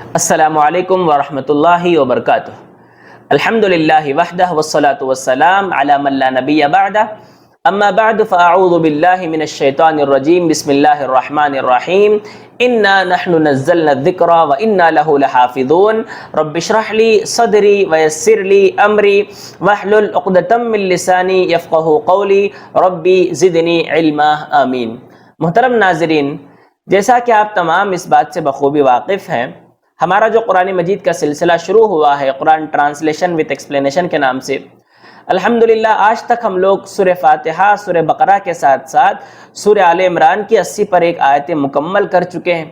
السلام علیکم ورحمۃ اللہ وبرکاتہ۔ الحمدللہ وحدہ والصلاة والسلام علی من لا نبی بعدہ، اما بعد فاعوذ باللہ من الشیطان الرجیم، بسم اللہ الرحمن الرحیم۔ انا نحن نزلنا الذکر وانا لہ لحافظون، رب اشرح لی صدری ویسر لی امری واحلل عقدۃ من لسانی یفقہوا قولی، ربی زدنی علما، آمین۔ محترم ناظرین، جیسا کہ آپ تمام اس بات سے بخوبی واقف ہیں، ہمارا جو قرآن مجید کا سلسلہ شروع ہوا ہے قرآن ٹرانسلیشن وتھ ایکسپلینیشن کے نام سے، الحمدللہ آج تک ہم لوگ سورہ فاتحہ، سورہ بقرہ کے ساتھ ساتھ سورہ آل عمران کی 80 پر ایک آیتیں مکمل کر چکے ہیں۔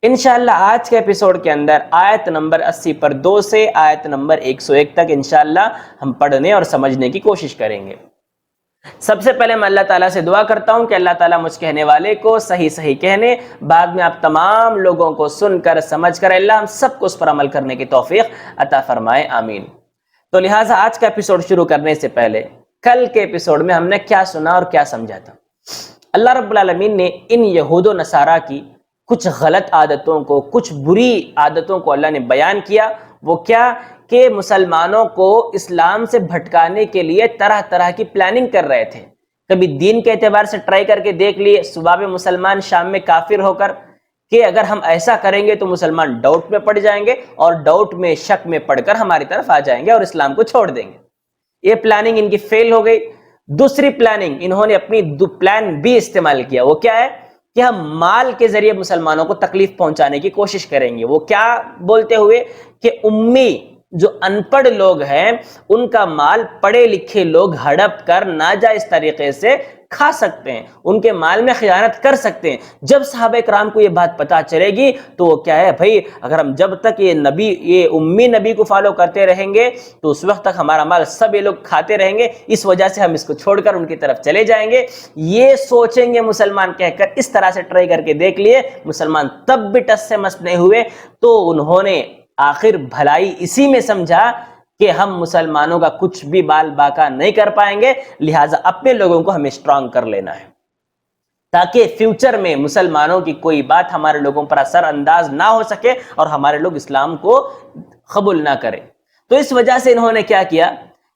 انشاءاللہ آج کے ایپیسوڈ کے اندر آیت نمبر 80 پر 2 سے آیت نمبر 101 تک انشاءاللہ ہم پڑھنے اور سمجھنے کی کوشش کریں گے۔ سب سے پہلے میں اللہ تعالیٰ سے دعا کرتا ہوں کہ اللہ تعالیٰ مجھ کہنے والے کو صحیح صحیح کہنے، بعد میں آپ تمام لوگوں کو سن کر سمجھ کر اللہ ہم سب کو اس پر عمل کرنے کی توفیق عطا فرمائے، آمین۔ تو لہٰذا آج کا ایپیسوڈ شروع کرنے سے پہلے کل کے ایپیسوڈ میں ہم نے کیا سنا اور کیا سمجھا تھا؟ اللہ رب العالمین نے ان یہود و نصارہ کی کچھ غلط عادتوں کو، کچھ بری عادتوں کو اللہ نے بیان کیا۔ وہ کیا کہ مسلمانوں کو اسلام سے بھٹکانے کے لیے طرح طرح کی پلاننگ کر رہے تھے۔ کبھی دین کے اعتبار سے ٹرائی کر کے دیکھ لیے، صبح میں مسلمان شام میں کافر ہو کر، کہ اگر ہم ایسا کریں گے تو مسلمان ڈاؤٹ میں پڑ جائیں گے اور ڈاؤٹ میں شک میں پڑ کر ہماری طرف آ جائیں گے اور اسلام کو چھوڑ دیں گے۔ یہ پلاننگ ان کی فیل ہو گئی۔ دوسری پلاننگ، انہوں نے اپنی پلان بی استعمال کیا۔ وہ کیا ہے کہ ہم مال کے ذریعے مسلمانوں کو تکلیف پہنچانے کی کوشش کریں گے۔ وہ کیا بولتے ہوئے کہ امی جو ان پڑھ لوگ ہیں ان کا مال پڑھے لکھے لوگ ہڑپ کر ناجائز طریقے سے کھا سکتے ہیں، ان کے مال میں خیانت کر سکتے ہیں۔ جب صحابہ کرام کو یہ بات پتہ چلے گی تو وہ کیا ہے بھائی، اگر ہم جب تک یہ امی نبی کو فالو کرتے رہیں گے تو اس وقت تک ہمارا مال سب یہ لوگ کھاتے رہیں گے، اس وجہ سے ہم اس کو چھوڑ کر ان کی طرف چلے جائیں گے۔ یہ سوچیں گے مسلمان کہہ کر اس طرح سے ٹرائی کر کے دیکھ لیے، مسلمان تب بھی ٹس سے مس نہیں ہوئے۔ تو انہوں نے آخر بھلائی اسی میں سمجھا کہ ہم مسلمانوں کا کچھ بھی بال باقا نہیں کر پائیں گے، لہٰذا اپنے لوگوں کو ہمیں اسٹرانگ کر لینا ہے تاکہ فیوچر میں مسلمانوں کی کوئی بات ہمارے لوگوں پر اثر انداز نہ ہو سکے اور ہمارے لوگ اسلام کو قبول نہ کریں۔ تو اس وجہ سے انہوں نے کیا کیا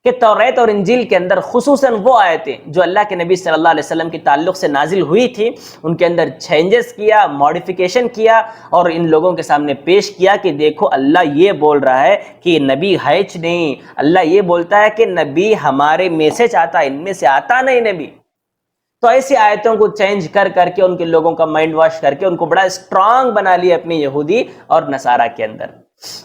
کہ توریت اور انجیل کے اندر خصوصاً وہ آیتیں جو اللہ کے نبی صلی اللہ علیہ وسلم کے تعلق سے نازل ہوئی تھی، ان کے اندر چینجز کیا، ماڈیفیکیشن کیا اور ان لوگوں کے سامنے پیش کیا کہ دیکھو اللہ یہ بول رہا ہے کہ نبی ہیچ نہیں، اللہ یہ بولتا ہے کہ نبی ہمارے میں سے چاہتا ہے، ان میں سے آتا نہیں نبی۔ تو ایسی آیتوں کو چینج کر کر کے ان کے لوگوں کا مائنڈ واش کر کے ان کو بڑا اسٹرانگ بنا لیا اپنے یہودی اور نصارہ کے اندر۔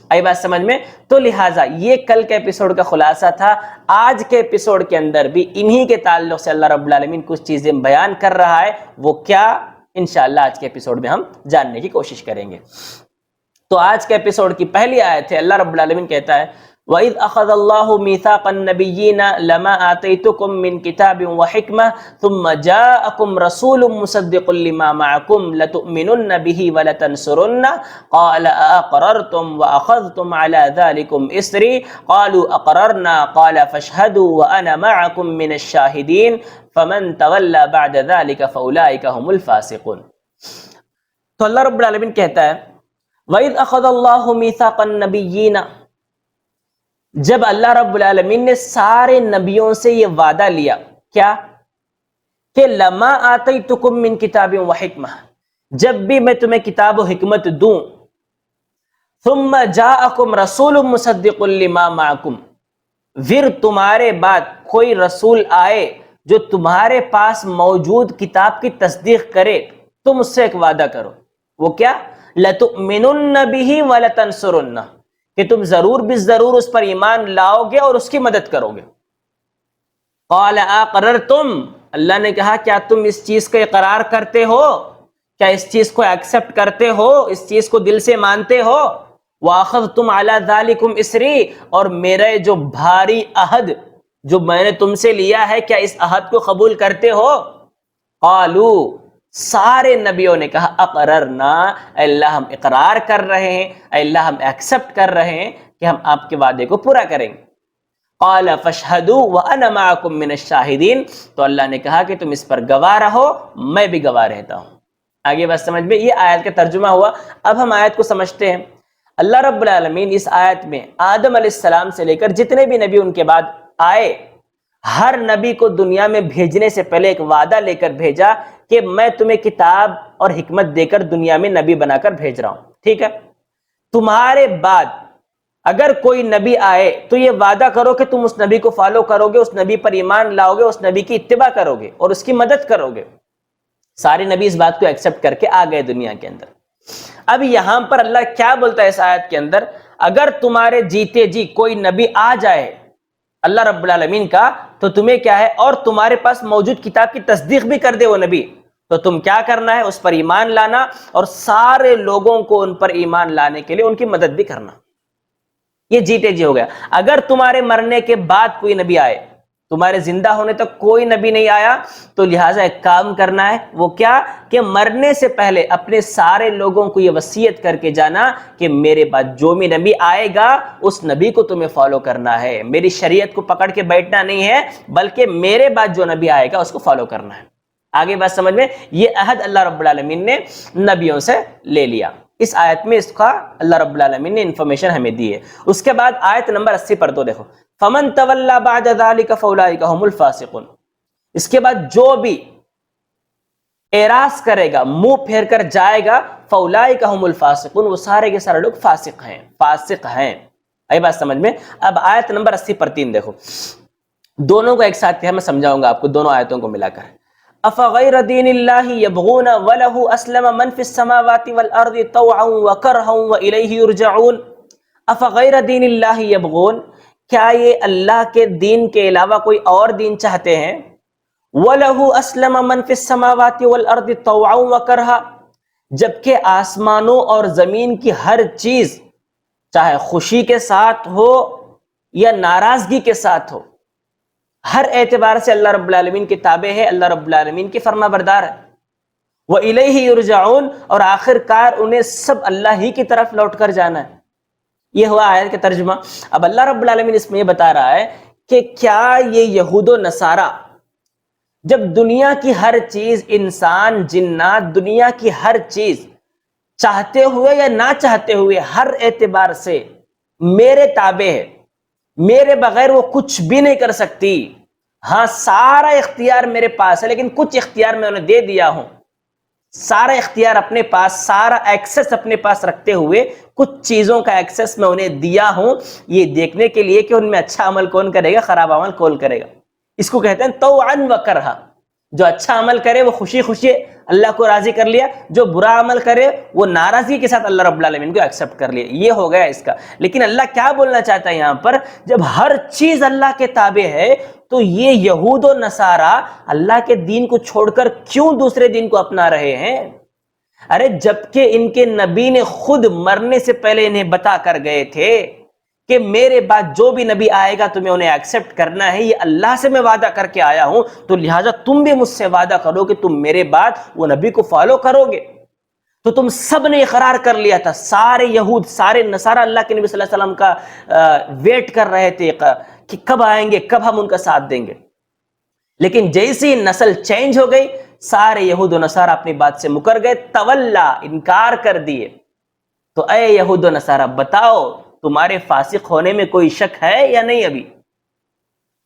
آئی بات سمجھ میں؟ تو لہٰذا یہ کل کے ایپیسوڈ کا خلاصہ تھا۔ آج کے ایپیسوڈ کے اندر بھی انہی کے تعلق سے اللہ رب العالمین کچھ چیزیں بیان کر رہا ہے، وہ کیا انشاءاللہ آج کے ایپیسوڈ میں ہم جاننے کی کوشش کریں گے۔ تو آج کے ایپیسوڈ کی پہلی آیت ہے، اللہ رب العالمین کہتا ہے وَإِذْ أَخَذَ اللَّهُ مِيثَاقَ النَّبِيِّينَ لَمَا آتَيْتُكُم مِّن كِتَابٍ وَحِكْمَةٍ ثُمَّ جَاءَكُمْ رَسُولٌ مُّصَدِّقٌ لِّمَا مَعَكُمْ لَتُؤْمِنُنَّ بِهِ وَلَتَنصُرُنَّهُ قَالَ أَأَقْرَرْتُمْ وَأَخَذْتُمْ عَلَىٰ ذَٰلِكُمْ إِصْرِي قَالُوا أَقْرَرْنَا قَالَ فَاشْهَدُوا وَأَنَا مَعَكُمْ مِنَ الشَّاهِدِينَ فَمَن تَوَلَّىٰ بَعْدَ ذَٰلِكَ فَأُولَٰئِكَ هُمُ الْفَاسِقُونَ۔ تو اللہ رب العالمین کہتا ہے وَإِذْ أَخَذَ اللَّهُ مِيثَاقَ النَّبِيِّينَ، جب اللہ رب العالمین نے سارے نبیوں سے یہ وعدہ لیا کیا کہ لما آتیتکم من کتاب و حکمہ، جب بھی میں تمہیں کتاب و حکمت دوں، ثم جاءکم رسول مصدق لما معکم، پھر تمہارے بعد کوئی رسول آئے جو تمہارے پاس موجود کتاب کی تصدیق کرے، تم اس سے ایک وعدہ کرو۔ وہ کیا؟ لتؤمنن به ولتنصرنہ، کہ تم ضرور بھی ضرور اس پر ایمان لاؤ گے اور اس کی مدد کرو گے۔ قال اقررتم، اللہ نے کہا کیا تم اس چیز کو اقرار کرتے ہو، کیا اس چیز کو ایکسپٹ کرتے ہو، اس چیز کو دل سے مانتے ہو؟ واخذتم علی ذالکم اسری، اور میرے جو بھاری عہد جو میں نے تم سے لیا ہے، کیا اس عہد کو قبول کرتے ہو؟ قالو، سارے نبیوں نے کہا اقررنا، اے اللہ ہم اقرار کر رہے ہیں، اے اللہ ہم ایکسپٹ کر رہے ہیں کہ ہم آپ کے وعدے کو پورا کریں گے۔ قال فاشهدوا وانا معكم من الشاہدین، تو اللہ نے کہا کہ تم اس پر گواہ رہو، میں بھی گواہ رہتا ہوں۔ آگے بات سمجھ میں، یہ آیت کا ترجمہ ہوا۔ اب ہم آیت کو سمجھتے ہیں۔ اللہ رب العالمین اس آیت میں آدم علیہ السلام سے لے کر جتنے بھی نبی ان کے بعد آئے، ہر نبی کو دنیا میں بھیجنے سے پہلے ایک وعدہ لے کر بھیجا کہ میں تمہیں کتاب اور حکمت دے کر دنیا میں نبی بنا کر بھیج رہا ہوں، ٹھیک ہے؟ تمہارے بعد اگر کوئی نبی آئے تو یہ وعدہ کرو کہ تم اس نبی کو فالو کرو گے، اس نبی پر ایمان لاؤ گے، اس نبی کی اتباع کرو گے اور اس کی مدد کرو گے۔ سارے نبی اس بات کو ایکسپٹ کر کے آ گئے دنیا کے اندر۔ اب یہاں پر اللہ کیا بولتا ہے اس آیت کے اندر؟ اگر تمہارے جیتے جی کوئی نبی آ جائے اللہ رب العالمین کا، تو تمہیں کیا ہے، اور تمہارے پاس موجود کتاب کی تصدیق بھی کر دے وہ نبی، تو تم کیا کرنا ہے؟ اس پر ایمان لانا اور سارے لوگوں کو ان پر ایمان لانے کے لیے ان کی مدد بھی کرنا۔ یہ جیتے جی ہو گیا۔ اگر تمہارے مرنے کے بعد کوئی نبی آئے، تمہارے زندہ ہونے تک کوئی نبی نہیں آیا، تو لہٰذا ایک کام کرنا ہے، وہ کیا کہ مرنے سے پہلے اپنے سارے لوگوں کو یہ وصیت کر کے جانا کہ میرے بعد جو بھی نبی آئے گا اس نبی کو تمہیں فالو کرنا ہے، میری شریعت کو پکڑ کے بیٹھنا نہیں ہے، بلکہ میرے بعد جو نبی آئے گا اس کو فالو کرنا ہے۔ آگے بات سمجھ میں؟ یہ عہد اللہ رب العالمین نے نبیوں سے لے لیا۔ اس آیت میں اس کا اللہ رب العالمین نے انفارمیشن ہمیں دی ہے۔ اس کے بعد آیت نمبر 80 پر تو دیکھو، فَمَن تَوَلَّى بَعْدَ ذَلِكَ فَأُولَٰئِكَ هُمُ الْفَاسِقُونَ۔ اس کے بعد جو بھی اعراض کرے گا، منہ پھیر کر جائے گا، فَأُولَٰئِكَ هُمُ الْفَاسِقُونَ، وہ سارے کے سارے لوگ فاسق ہیں، فاسق ہیں۔ آئی بات سمجھ میں؟ اب آیت نمبر 80 پر 3 دیکھو، دونوں کو ایک ساتھ کیا میں سمجھاؤں گا آپ کو، دونوں آیتوں کو ملا کر۔ أَفَغَيْرَ دِينِ اللَّهِ يَبْغُونَ وَلَهُ أَسْلَمَ مَنْ فِي السَّمَاوَاتِ وَالْأَرْضِ طَوْعًا وَكَرْهًا وَإِلَيْهِ يُرْجَعُونَ۔ أَفَغَيْرَ دِينِ اللَّهِ يَبْغُونَ، کیا یہ اللہ کے دین کے علاوہ کوئی اور دین چاہتے ہیں؟ وَلَهُ أَسْلَمَ مَنْ فِي السَّمَاوَاتِ وَالْأَرْضِ طَوْعًا وَكَرْهًا، جبکہ آسمانوں اور زمین کی ہر چیز چاہے خوشی کے ساتھ ہو یا ناراضگی کے ساتھ ہو، ہر اعتبار سے اللہ رب العالمین کے تابع ہے، اللہ رب العالمین کی فرما بردار ہے۔ وَإِلَيْهِ يُرْجَعُونَ، اور آخر کار انہیں سب اللہ ہی کی طرف لوٹ کر جانا ہے۔ یہ ہوا آیت کا ترجمہ۔ اب اللہ رب العالمین اس میں یہ بتا رہا ہے کہ کیا یہ یہود و نصارہ جب دنیا کی ہر چیز، انسان، جنات، دنیا کی ہر چیز چاہتے ہوئے یا نہ چاہتے ہوئے ہر اعتبار سے میرے تابع ہے، میرے بغیر وہ کچھ بھی نہیں کر سکتی، ہاں سارا اختیار میرے پاس ہے لیکن کچھ اختیار میں انہیں دے دیا ہوں، سارا اختیار اپنے پاس، سارا ایکسس اپنے پاس رکھتے ہوئے کچھ چیزوں کا ایکسس میں انہیں دیا ہوں، یہ دیکھنے کے لیے کہ ان میں اچھا عمل کون کرے گا، خراب عمل کون کرے گا۔ اس کو کہتے ہیں طوعاً وکرہا، جو اچھا عمل کرے وہ خوشی خوشی اللہ کو راضی کر لیا، جو برا عمل کرے وہ ناراضی کے ساتھ اللہ رب العالمین کو ایکسپٹ کر لیا۔ یہ ہو گیا اس کا۔ لیکن اللہ کیا بولنا چاہتا ہے یہاں پر؟ جب ہر چیز اللہ کے تابع ہے تو یہ یہود و نصارہ اللہ کے دین کو چھوڑ کر کیوں دوسرے دین کو اپنا رہے ہیں؟ ارے جبکہ ان کے نبی نے خود مرنے سے پہلے انہیں بتا کر گئے تھے کہ میرے بعد جو بھی نبی آئے گا تمہیں انہیں ایکسپٹ کرنا ہے، یہ اللہ سے میں وعدہ کر کے آیا ہوں، تو لہٰذا تم بھی مجھ سے وعدہ کرو کہ تم میرے بعد وہ نبی کو فالو کرو گے۔ تو تم سب نے اقرار کر لیا تھا، سارے یہود، سارے نصارہ اللہ کے نبی صلی اللہ علیہ وسلم کا ویٹ کر رہے تھے کہ کب آئیں گے، کب ہم ان کا ساتھ دیں گے۔ لیکن جیسی نسل چینج ہو گئی، سارے یہود و نصارہ اپنی بات سے مکر گئے، تولا، انکار کر دیے۔ تو اے یہود و نصارہ بتاؤ، تمہارے فاسق ہونے میں کوئی شک ہے یا نہیں؟ ابھی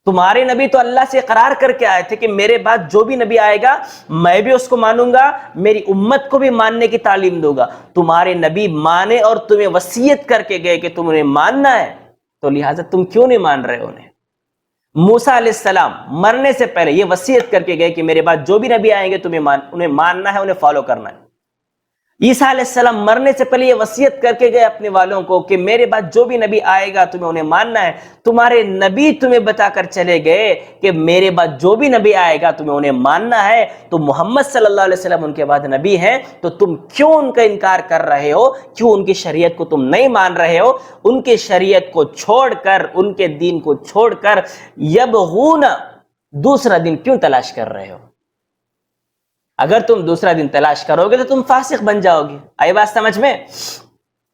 تمہارے نبی تو اللہ سے اقرار کر کے آئے تھے کہ میرے بعد جو بھی نبی آئے گا میں بھی اس کو مانوں گا، میری امت کو بھی ماننے کی تعلیم دوں گا۔ تمہارے نبی مانے اور تمہیں وصیت کر کے گئے کہ تم انہیں ماننا ہے، تو لہٰذا تم کیوں نہیں مان رہے انہیں؟ موسیٰ علیہ السلام مرنے سے پہلے یہ وصیت کر کے گئے کہ میرے بعد جو بھی نبی آئیں گے تمہیں انہیں ماننا ہے، انہیں فالو کرنا ہے۔ عیسیٰ علیہ السلام مرنے سے پہلے یہ وصیت کر کے گئے اپنے والوں کو کہ میرے بعد جو بھی نبی آئے گا تمہیں انہیں ماننا ہے۔ تمہارے نبی تمہیں بتا کر چلے گئے کہ میرے بعد جو بھی نبی آئے گا تمہیں انہیں ماننا ہے، تو محمد صلی اللہ علیہ وسلم ان کے بعد نبی ہیں، تو تم کیوں ان کا انکار کر رہے ہو؟ کیوں ان کی شریعت کو تم نہیں مان رہے ہو؟ ان کی شریعت کو چھوڑ کر، ان کے دین کو چھوڑ کر یبغون، دوسرا دین کیوں تلاش کر رہے ہو؟ اگر تم دوسرا دن تلاش کرو گے تو تم فاسق بن جاؤ گے۔ آئی بات سمجھ میں؟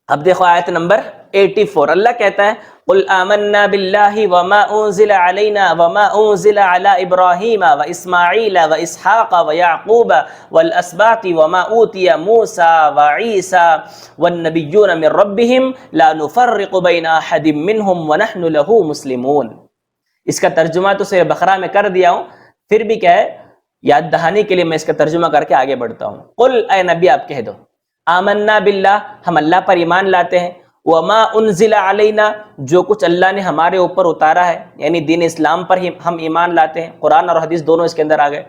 اب دیکھو آیت نمبر 84، اللہ کہتا ہے قل آمنا باللہ وما انزل علینا وما انزل علی ابراہیم واسماعیل واسحاق ویعقوب والاسباط وما اوتی موسیٰ وعیسیٰ والنبیون من ربهم لا نفرق بین احد منہم ونحن له مسلمون۔ اس کا ترجمہ تو سورہ بقرہ میں کر دیا ہوں، پھر بھی کیا ہے یاد دہانی کے لیے میں اس کا ترجمہ کر کے آگے بڑھتا ہوں۔ قل اے نبی آپ کہہ دو، آمنا باللہ ہم اللہ پر ایمان لاتے ہیں، وما انزل علینا جو کچھ اللہ نے ہمارے اوپر اتارا ہے یعنی دین اسلام پر ہی ہم ایمان لاتے ہیں، قرآن اور حدیث دونوں اس کے اندر آ گئے۔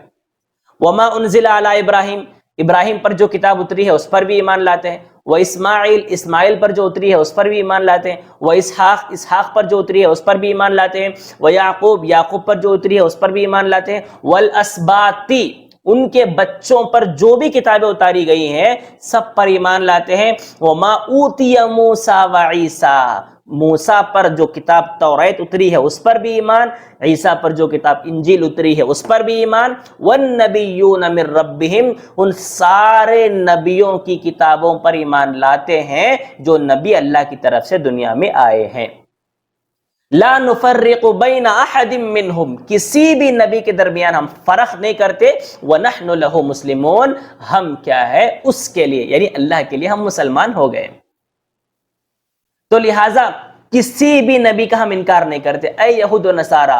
وما انزل علی ابراہیم ابراہیم پر جو کتاب اتری ہے اس پر بھی ایمان لاتے ہیں، وہ اسماعیل پر جو اتری ہے اس پر بھی ایمان لاتے ہیں، وہ اسحاق پر جو اتری ہے اس پر بھی ایمان لاتے ہیں، وہ یعقوب پر جو اتری ہے اس پر بھی ایمان لاتے ہیں، والاسباطی ان کے بچوں پر جو بھی کتابیں اتاری گئی ہیں سب پر ایمان لاتے ہیں، وما اوتی موسیٰ وعیسیٰ موسیٰ پر جو کتاب توریت اتری ہے اس پر بھی ایمان، عیسیٰ پر جو کتاب انجیل اتری ہے اس پر بھی ایمان، والنبیون من ربہم ان سارے نبیوں کی کتابوں پر ایمان لاتے ہیں جو نبی اللہ کی طرف سے دنیا میں آئے ہیں۔ لا نفرق بین احد منہم کسی بھی نبی کے درمیان ہم فرق نہیں کرتے، ونحن له مسلمون ہم کیا ہے اس کے لیے یعنی اللہ کے لیے ہم مسلمان ہو گئے۔ تو لہٰذا کسی بھی نبی کا ہم انکار نہیں کرتے۔ اے یہود و نصارہ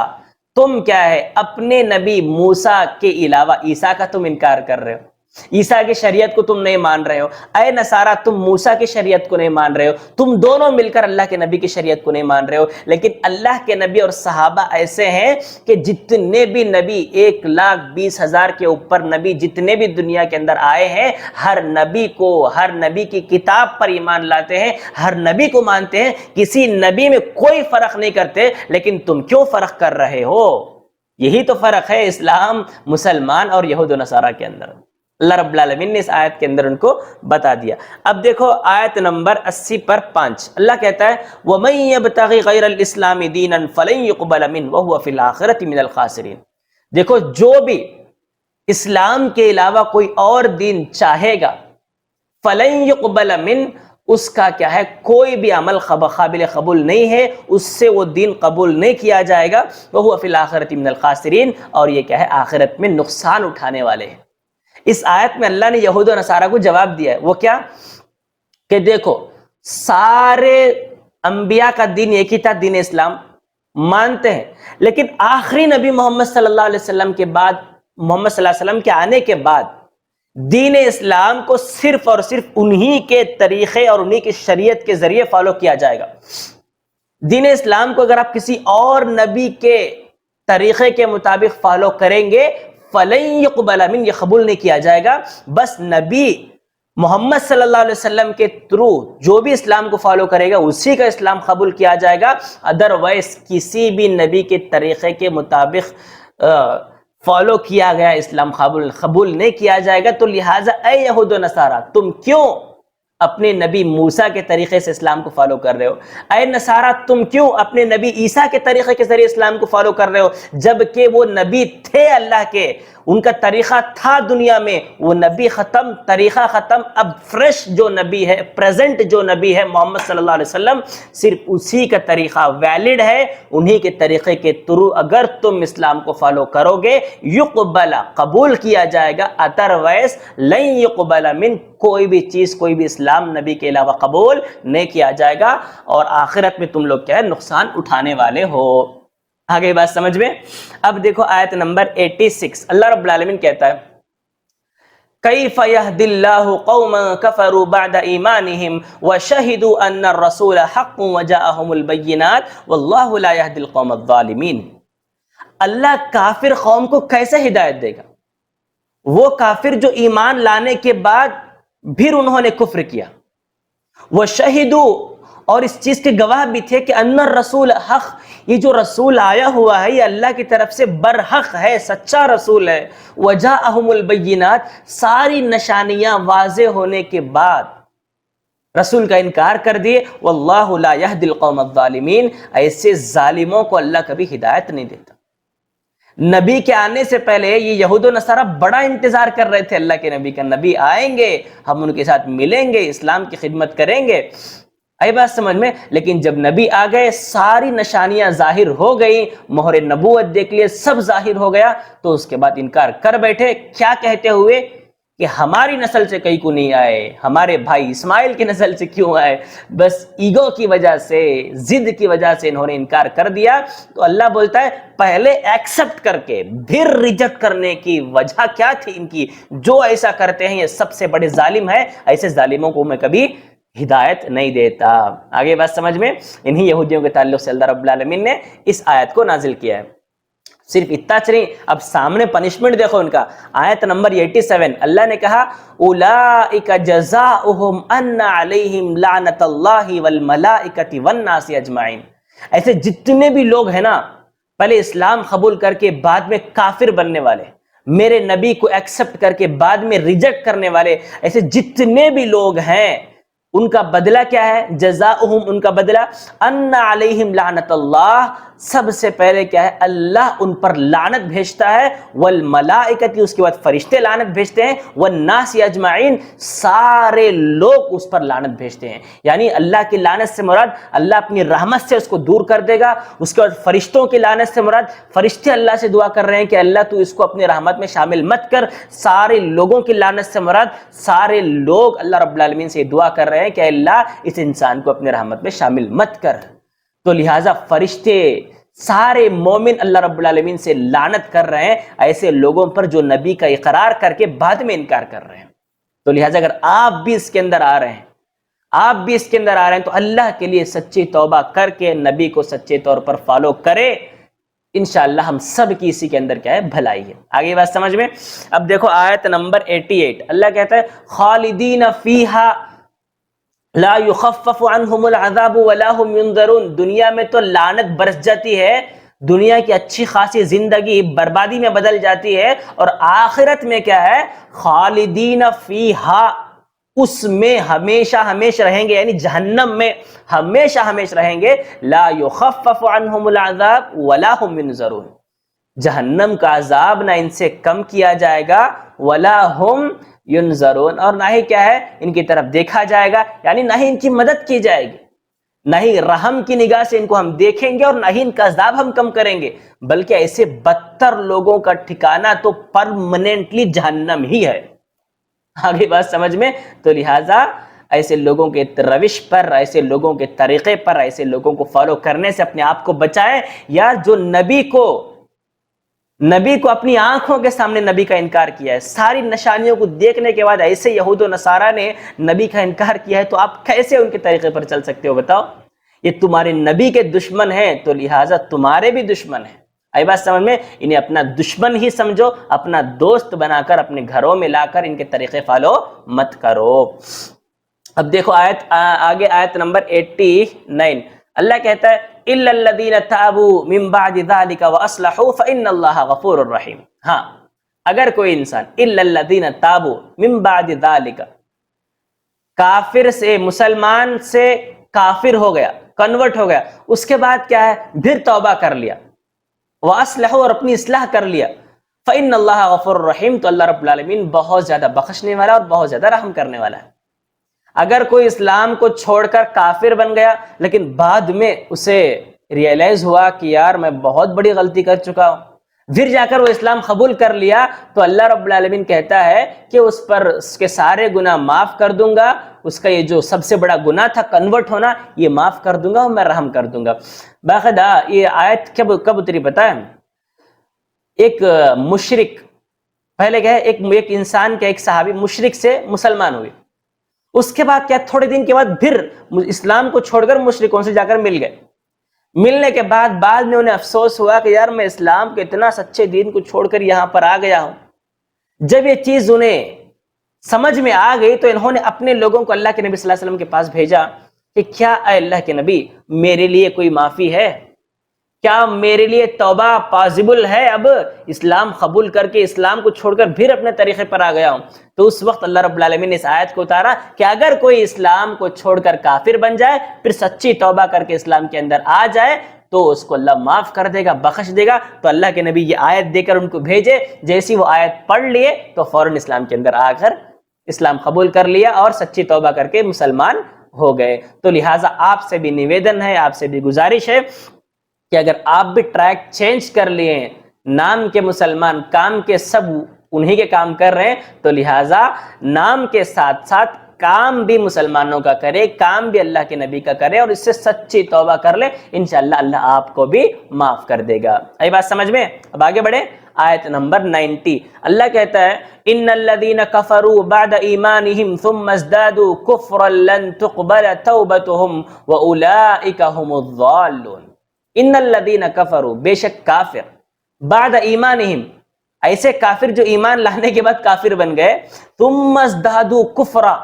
تم کیا ہے اپنے نبی موسیٰ کے علاوہ عیسیٰ کا تم انکار کر رہے ہو، عیسیٰ کی شریعت کو تم نہیں مان رہے ہو، اے نصارہ تم موسیٰ کی شریعت کو نہیں مان رہے ہو، تم دونوں مل کر اللہ کے نبی کی شریعت کو نہیں مان رہے ہو۔ لیکن اللہ کے نبی اور صحابہ ایسے ہیں کہ جتنے بھی نبی 1,20,000 کے اوپر نبی جتنے بھی دنیا کے اندر آئے ہیں ہر نبی کو ہر نبی کی کتاب پر ایمان لاتے ہیں، ہر نبی کو مانتے ہیں، کسی نبی میں کوئی فرق نہیں کرتے۔ لیکن تم کیوں فرق کر رہے ہو؟ یہی تو فرق ہے اسلام مسلمان اور یہود و نصارہ کے اندر۔ اللہ رب العالمین نے اس آیت کے اندر ان کو بتا دیا۔ اب دیکھو آیت نمبر 80 پر 5 اللہ کہتا ہے وَمَن يَبْتَغِ غَيْرَ الْإِسْلَامِ دِينًا فَلَن يُقْبَلَ مِنْهُ وَهُوَ فِي الْآخِرَةِ مِنَ الْخَاسِرِينَ۔ دیکھو جو بھی اسلام کے علاوہ کوئی اور دین چاہے گا فَلَن يُقْبَلَ مِنْهُ اس کا کیا ہے کوئی بھی عمل قابل قبول نہیں ہے، اس سے وہ دین قبول نہیں کیا جائے گا، وَهُوَ فِي الْآخِرَةِ مِنَ الْخَاسِرِينَ اور یہ کیا ہے آخرت میں نقصان اٹھانے والے ہیں۔ اس آیت میں اللہ نے یہود و نصارہ کو جواب دیا ہے، وہ کیا کہ دیکھو سارے انبیاء کا دین ایک ہی تھا، دین اسلام مانتے ہیں، لیکن آخری نبی محمد صلی اللہ علیہ وسلم کے بعد محمد صلی اللہ علیہ وسلم کے آنے کے بعد دین اسلام کو صرف اور صرف انہی کے طریقے اور انہی کی شریعت کے ذریعے فالو کیا جائے گا۔ دین اسلام کو اگر آپ کسی اور نبی کے طریقے کے مطابق فالو کریں گے فَلَن يُقْبَلَ مِنْهُ یہ قبول نہیں کیا جائے گا۔ بس نبی محمد صلی اللہ علیہ وسلم کے تھرو جو بھی اسلام کو فالو کرے گا اسی کا اسلام قبول کیا جائے گا، ادروائز کسی بھی نبی کے طریقے کے مطابق فالو کیا گیا اسلام قبول نہیں کیا جائے گا۔ تو لہٰذا اے یہود و نصارہ تم کیوں اپنے نبی موسیٰ کے طریقے سے اسلام کو فالو کر رہے ہو؟ اے نصارہ تم کیوں اپنے نبی عیسیٰ کے طریقے کے ذریعے اسلام کو فالو کر رہے ہو جبکہ وہ نبی تھے اللہ کے، ان کا طریقہ تھا دنیا میں، وہ نبی ختم، طریقہ ختم، اب فریش جو نبی ہے پریزنٹ جو نبی ہے محمد صلی اللہ علیہ وسلم صرف اسی کا طریقہ ویلڈ ہے، انہی کے طریقے کے تھرو اگر تم اسلام کو فالو کرو گے یقبل قبول کیا جائے گا، ادروائز لن یقبل من کوئی بھی چیز کوئی بھی اسلام نبی کے علاوہ قبول نہیں کیا جائے گا اور آخرت میں تم لوگ کیا ہے نقصان اٹھانے والے ہو۔ آگے بات سمجھ میں؟ اب دیکھو آیت نمبر 86 اللہ رب العالمین کہتا ہے کیف یہدی اللہ قوما کفروا بعد ایمانہم وشہدوا ان الرسول حق وجاءہم البینات واللہ لا یہدی القوم الظالمین۔ اللہ کافر قوم کو کیسے ہدایت دے گا؟ وہ کافر جو ایمان لانے کے بعد پھر انہوں نے کفر کیا، وشہدوا اور اس چیز کے گواہ بھی تھے کہ ان الرسول حق، یہ جو رسول آیا ہوا ہے یہ اللہ کی طرف سے برحق ہے، سچا رسول ہے، وجاءہم البینات ساری نشانیاں واضح ہونے کے بعد رسول کا انکار کر دیے، واللہ لا یہدی القوم الظالمین ایسے ظالموں کو اللہ کبھی ہدایت نہیں دیتا۔ نبی کے آنے سے پہلے یہ یہود و نصارہ بڑا انتظار کر رہے تھے اللہ کے نبی کا، نبی آئیں گے ہم ان کے ساتھ ملیں گے اسلام کی خدمت کریں گے، آئی بات سمجھ میں؟ لیکن جب نبی آ گئے، ساری نشانیاں ظاہر ہو گئی، مہر نبوت دیکھ لیے، سب ظاہر ہو گیا، تو اس کے بعد انکار کر بیٹھے، کیا کہتے ہوئے کہ ہماری نسل سے کئی کو نہیں آئے، ہمارے بھائی اسماعیل کی نسل سے کیوں آئے؟ بس ایگو کی وجہ سے، ضد کی وجہ سے انہوں نے انکار کر دیا۔ تو اللہ بولتا ہے پہلے ایکسپٹ کر کے پھر ریجیکٹ کرنے کی وجہ کیا تھی ان کی؟ جو ایسا کرتے ہیں یہ سب سے بڑے ظالم ہیں، ایسے ظالموں کو میں کبھی ہدایت نہیں دیتا۔ آگے بات سمجھ میں؟ انہی یہودیوں کے تعلق سے اللہ رب العالمین نے اس آیت کو نازل کیا ہے۔ صرف اتنا نہیں، اب سامنے پنشمنٹ دیکھو ان کا، آیت نمبر 87 اللہ نے کہا اولئک جزاؤہم ان علیہم لعنت اللہ والملائکۃ والناس اجمعین۔ ایسے جتنے بھی لوگ ہیں نا، پہلے اسلام قبول کر کے بعد میں کافر بننے والے، میرے نبی کو ایکسپٹ کر کے بعد میں ریجیکٹ کرنے والے، ایسے جتنے بھی لوگ ہیں ان کا بدلہ کیا ہے؟ جزاؤہم، ان کا بدلہ ان علیہم لعنت اللہ، سب سے پہلے کیا ہے؟ اللہ ان پر لعنت بھیجتا ہے، والملائکۃ، اس کے بعد فرشتے لعنت بھیجتے ہیں، والناس اجمعین، سارے لوگ اس پر لعنت بھیجتے ہیں۔ یعنی اللہ کی لعنت سے مراد اللہ اپنی رحمت سے اس کو دور کر دے گا۔ اس کے بعد فرشتوں کی لعنت سے مراد فرشتے اللہ سے دعا کر رہے ہیں کہ اللہ تو اس کو اپنی رحمت میں شامل مت کر۔ سارے لوگوں کی لعنت سے مراد سارے لوگ اللہ رب العالمین سے دعا کر رہے ہیں کہ اللہ اس انسان کو اپنے رحمت میں شامل مت کر۔ تو لہٰذا فرشتے، سارے مومن اللہ رب العالمین سے لعنت کر رہے ہیں ایسے لوگوں پر جو نبی کا اقرار کر کے بعد میں انکار کر رہے ہیں۔ تو لہٰذا اگر آپ بھی اس کے اندر آ رہے ہیں، آپ بھی اس کے اندر آ رہے ہیں، تو اللہ کے لیے سچی توبہ کر کے نبی کو سچے طور پر فالو کرے، انشاءاللہ ہم سب کی اسی کے اندر کیا ہے؟ بھلائی ہے۔ آگے بات سمجھ میں؟ اب دیکھو آیت نمبر 88 اللہ کہتا ہے خالدین فیہا لا یخفف عنہم العذاب ولا هم ینظرون۔ دنیا میں تو لعنت برس جاتی ہے، دنیا کی اچھی خاصی زندگی بربادی میں بدل جاتی ہے، اور آخرت میں کیا ہے؟ خالدین فیہا، اس میں ہمیشہ ہمیشہ رہیں گے، یعنی جہنم میں ہمیشہ ہمیشہ رہیں گے۔ لا یخفف عنہم العذاب ولا هم ینظرون، جہنم کا عذاب نہ ان سے کم کیا جائے گا، ولا هم ینظرون، اور نہ ہی کیا ہے؟ ان کی طرف دیکھا جائے گا، یعنی نہ ہی ان کی مدد کی جائے گی، نہ ہی رحم کی نگاہ سے ان کو ہم دیکھیں گے، اور نہ ہی ان کا عذاب ہم کم کریں گے، بلکہ ایسے بدتر لوگوں کا ٹھکانہ تو پرماننٹلی جہنم ہی ہے۔ آگے بات سمجھ میں؟ تو لہٰذا ایسے لوگوں کے روش پر، ایسے لوگوں کے طریقے پر، ایسے لوگوں کو فالو کرنے سے اپنے آپ کو بچائیں، یا جو نبی کو اپنی آنکھوں کے سامنے نبی کا انکار کیا ہے، ساری نشانیوں کو دیکھنے کے بعد ایسے یہود و نصارہ نے نبی کا انکار کیا ہے، تو آپ کیسے ان کے طریقے پر چل سکتے ہو؟ بتاؤ، یہ تمہارے نبی کے دشمن ہیں، تو لہٰذا تمہارے بھی دشمن ہیں۔ آئی بات سمجھ میں؟ انہیں اپنا دشمن ہی سمجھو، اپنا دوست بنا کر اپنے گھروں میں لا کر ان کے طریقے فالو مت کرو۔ اب دیکھو آگے آیت نمبر 89 اللہ کہتا ہے الا الذين تابوا من بعد ذلك واصلحوا فان الله غفور رحیم۔ ہاں، اگر کوئی انسان الا الذين تابوا من بعد ذلك، کافر سے، مسلمان سے کافر ہو گیا، کنورٹ ہو گیا، اس کے بعد کیا ہے؟ پھر توبہ کر لیا، واصلحوا، اور اپنی اصلاح کر لیا، فان الله غفور رحیم، تو اللہ رب العالمین بہت زیادہ بخشنے والا اور بہت زیادہ رحم کرنے والا ہے۔ اگر کوئی اسلام کو چھوڑ کر کافر بن گیا، لیکن بعد میں اسے ریئلائز ہوا کہ یار میں بہت بڑی غلطی کر چکا ہوں، پھر جا کر وہ اسلام قبول کر لیا، تو اللہ رب العالمین کہتا ہے کہ اس پر اس کے سارے گناہ معاف کر دوں گا، اس کا یہ جو سب سے بڑا گناہ تھا کنورٹ ہونا، یہ معاف کر دوں گا اور میں رحم کر دوں گا۔ باقاعدہ یہ آیت کب اتری پتہ ہے؟ ایک مشرک، پہلے کیا ہے، ایک انسان کا، ایک صحابی مشرک سے مسلمان ہوئے، اس کے بعد کیا، تھوڑے دن کے بعد پھر اسلام کو چھوڑ کر مشرکوں سے جا کر مل گئے۔ ملنے کے بعد میں انہیں افسوس ہوا کہ یار میں اسلام کے اتنا سچے دین کو چھوڑ کر یہاں پر آ گیا ہوں۔ جب یہ چیز انہیں سمجھ میں آ گئی تو انہوں نے اپنے لوگوں کو اللہ کے نبی صلی اللہ علیہ وسلم کے پاس بھیجا کہ کیا اے اللہ کے نبی، میرے لیے کوئی معافی ہے؟ کیا میرے لیے توبہ پازیبل ہے؟ اب اسلام قبول کر کے اسلام کو چھوڑ کر پھر اپنے طریقے پر آ گیا ہوں۔ تو اس وقت اللہ رب العالمین نے اس آیت کو اتارا کہ اگر کوئی اسلام کو چھوڑ کر کافر بن جائے، پھر سچی توبہ کر کے اسلام کے اندر آ جائے، تو اس کو اللہ معاف کر دے گا، بخش دے گا۔ تو اللہ کے نبی یہ آیت دے کر ان کو بھیجے، جیسی وہ آیت پڑھ لیے تو فوراً اسلام کے اندر آ کر اسلام قبول کر لیا اور سچی توبہ کر کے مسلمان ہو گئے۔ تو لہٰذا آپ سے بھی نویدن ہے، آپ سے بھی گزارش ہے کہ اگر آپ بھی ٹریک چینج کر لیے، نام کے مسلمان کام کے سب انہی کے کام کر رہے ہیں، تو لہٰذا نام کے ساتھ ساتھ کام بھی مسلمانوں کا کرے، کام بھی اللہ کے نبی کا کرے، اور اس سے سچی توبہ کر لے، انشاءاللہ اللہ آپ کو بھی معاف کر دے گا۔ آئی بات سمجھ میں؟ اب آگے بڑھیں، آیت نمبر 90 اللہ کہتا ہے ان الذين كفروا بعد ایمانهم ثم ازدادوا كفرا لن تقبل توبتهم واولئك هم الضالون۔ ان الذين كفروا، بے شک کافر، بعد ایمانهم، ایسے کافر جو ایمان لانے کے بعد کافر بن گئے، ثم ازدادوا کفرا،